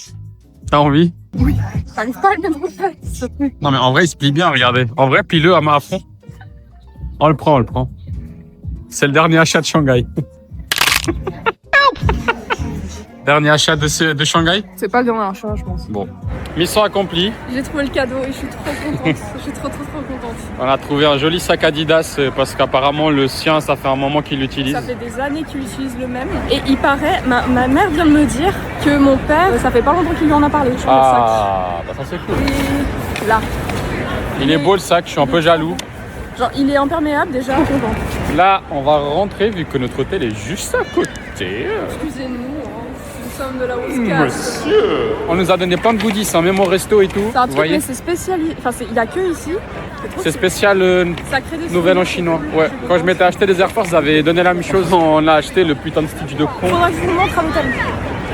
S2: T'as envie?
S3: T'arrives pas à le mettre en fait, s'il te plaît.
S2: Non mais en vrai il se plie bien, regardez. En vrai, plie-le à main à fond. On le prend, on le prend. C'est le dernier achat de Shanghai. Dernier achat de Shanghai?
S3: C'est pas le dernier achat, je pense.
S2: Bon. Mission accomplie.
S3: J'ai trouvé le cadeau et je suis trop contente. Je suis trop contente.
S2: On a trouvé un joli sac Adidas parce qu'apparemment le sien, ça fait un moment qu'il l'utilise.
S3: Ça fait des années qu'il utilise le même. Et il paraît, ma mère vient de me dire que mon père, ça fait pas longtemps qu'il lui en a parlé sur
S2: Ah, bah ça c'est cool.
S3: le sac. Et là.
S2: Il est beau le sac, je suis un peu jaloux.
S3: Genre, il est imperméable déjà, contente.
S2: Là, on va rentrer vu que notre hôtel est juste à côté.
S3: Excusez-nous, nous sommes de la Wiscas.
S2: Monsieur, on nous a donné plein de goodies, hein, même au resto et tout.
S3: C'est un
S2: Vous
S3: truc,
S2: voyez,
S3: mais c'est spécialisé. Enfin, il y a que ici.
S2: c'est spécial
S3: Ça crée des
S2: Nouvel en
S3: souvenirs.
S2: chinois. Ouais, quand je m'étais acheté des Air Force, ils avaient donné la même chose. On a acheté le putain de Stitch de con.
S3: Faudra que je vous montre à l'hôtel.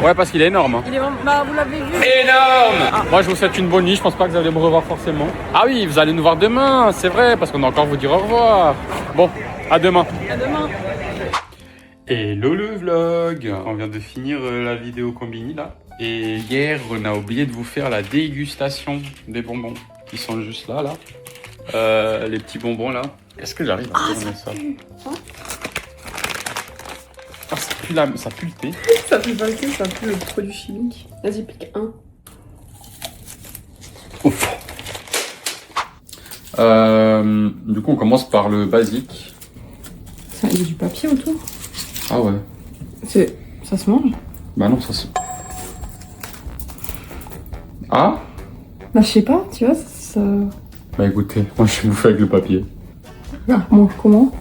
S2: Ouais, parce qu'il est énorme. Hein.
S3: Il est vraiment. Bah, vous l'avez vu.
S2: Énorme. Moi, je vous souhaite une bonne nuit. Je pense pas que vous allez me revoir forcément. Ah oui, vous allez nous voir demain, c'est vrai, parce qu'on doit encore vous dire au revoir. Bon, à demain.
S3: À demain.
S2: Hello le vlog. On vient de finir la vidéo combini là. Et hier, on a oublié de vous faire la dégustation des bonbons qui sont juste là, là. Les petits bonbons là. Est-ce que j'arrive à tourner ça? Ah, ça pue le thé.
S3: Ça pue pas le thé, ça pue le produit chimique. Vas-y, pique un.
S2: Ouf. Du coup, on commence par le basique.
S3: Ça, il y a du papier autour.
S2: Ah ouais.
S3: Ça se mange?
S2: Bah non, ça se... Ah?
S3: Bah, je sais pas, tu vois, ça.
S2: Bah écoutez, moi je vais bouffer avec le papier.
S3: Ah, mange comment?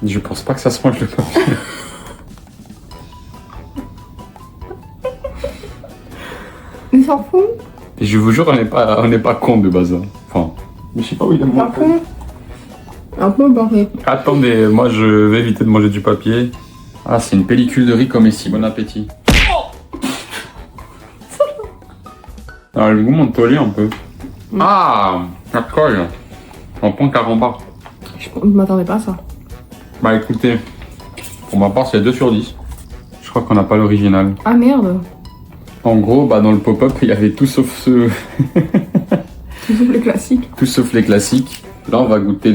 S2: Je pense pas que ça se mange le papier.
S3: Il s'en fout?
S2: Et je vous jure, on n'est pas con de base. Hein. Enfin, je sais pas où il est mon
S3: Par contre, un peu barré.
S2: Attendez, moi je vais éviter de manger du papier. Ah, c'est une pellicule de riz comme ici. Bon appétit. Ah, le goût monte collé un peu. Ah, ça colle. On prend carambar.
S3: Je m'attendais pas à ça.
S2: Bah écoutez, pour ma part c'est 2 sur 10. Je crois qu'on n'a pas l'original.
S3: Ah merde!
S2: En gros, bah dans le pop-up, il y avait tout sauf ce...
S3: Les classiques.
S2: tout sauf les classiques. Là, on va goûter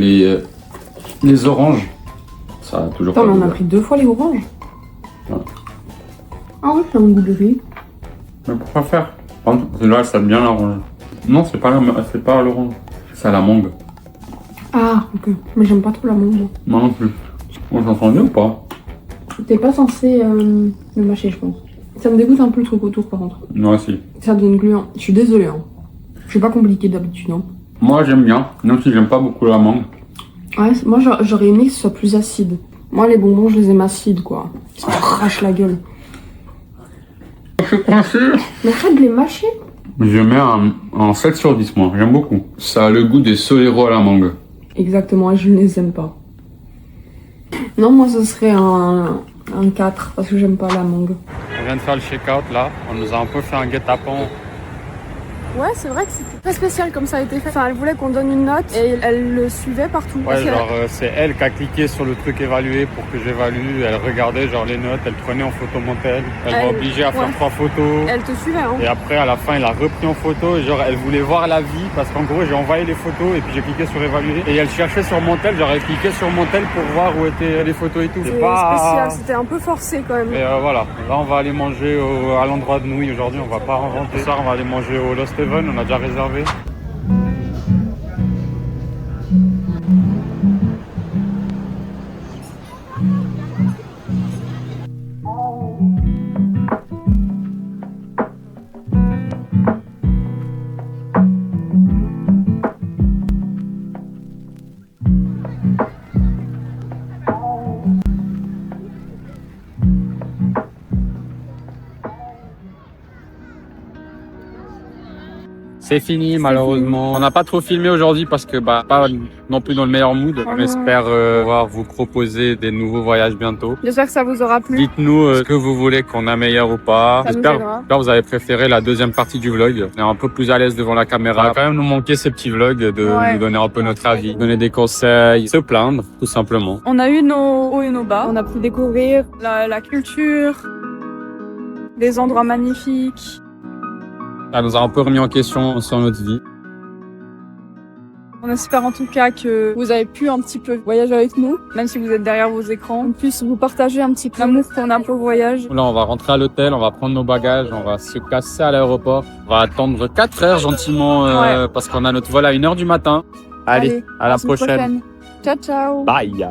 S2: les oranges. Ça a toujours
S3: Attends,
S2: pas
S3: mais on
S2: goût.
S3: a pris 2 fois les oranges.
S2: Ouais.
S3: Ah ouais, c'est un goût de riz.
S2: Mais pourquoi faire? Là, ça a bien l'orange. Non, c'est pas l'orange. C'est à la mangue.
S3: Ah, ok. Mais j'aime pas trop la mangue.
S2: Moi non plus. On s'entend mieux ou pas?
S3: T'es pas censé le mâcher, je pense. Ça me dégoûte un peu le truc autour, par contre.
S2: Non, si.
S3: Ça devient gluant. Je suis désolée, hein. Je suis pas compliquée d'habitude, hein.
S2: Moi, j'aime bien, même si j'aime pas beaucoup la mangue.
S3: Ouais, moi j'aurais aimé que ce soit plus acide. Moi, les bonbons, je les aime acides, quoi. Ça me crache la gueule.
S2: Je suis coincé.
S3: Mais arrête de les mâcher.
S2: Je mets un 7 sur 10, moi. J'aime beaucoup. Ça a le goût des Solero à la mangue.
S3: Exactement, et je ne les aime pas. Non, moi, ce serait un 4, parce que j'aime pas la mangue.
S2: On vient de faire le check-out, là. On nous a un peu fait un guet-apens.
S3: Ouais, c'est vrai que c'était très spécial comme ça a été fait. Enfin, elle voulait qu'on donne une note et elle le suivait partout.
S2: Ouais,
S3: Parce que-
S2: genre, c'est elle qui a cliqué sur le truc évalué pour que j'évalue. Elle regardait, genre, les notes. Elle prenait en photo montel. Elle m'a
S3: Elle-
S2: obligé à faire
S3: ouais.
S2: 3 photos.
S3: Elle te suivait, hein.
S2: Et après, à la fin, elle a repris en photo. Et genre, elle voulait voir la vie. Parce qu'en gros, j'ai envoyé les photos et puis j'ai cliqué sur évaluer. Et elle cherchait sur Montel. J'aurais cliqué sur Montel pour voir où étaient les photos et tout.
S3: C'est spécial, c'était un peu forcé quand même.
S2: Mais voilà, là on va aller manger à l'endroit de nouilles aujourd'hui, on va pas inventer ça, on va aller manger au Lost Heaven, on a déjà réservé. C'est fini malheureusement. On n'a pas trop filmé aujourd'hui parce que pas non plus dans le meilleur mood. On espère pouvoir vous proposer des nouveaux voyages bientôt.
S3: J'espère que ça vous aura plu.
S2: Dites-nous ce que vous voulez qu'on améliore ou pas.
S3: Ça nous
S2: J'espère
S3: aidera.
S2: que vous avez préféré la deuxième partie du vlog. On est un peu plus à l'aise devant la caméra. Ça va quand même nous manquer ces petits vlogs de nous donner un peu notre avis, donner des conseils, se plaindre tout simplement.
S5: On a eu nos hauts et nos bas. On a pu découvrir la culture, des endroits magnifiques.
S2: Ça nous a un peu remis en question sur notre vie.
S5: On espère en tout cas que vous avez pu un petit peu voyager avec nous, même si vous êtes derrière vos écrans. On puisse vous partager un petit peu l'amour qu'on a pour le voyage.
S2: Là, on va rentrer à l'hôtel, on va prendre nos bagages, on va se casser à l'aéroport. On va attendre 4 heures gentiment parce qu'on a notre vol à 1h du matin. Allez, à la
S5: la semaine
S2: prochaine.
S5: Ciao, ciao.
S2: Bye.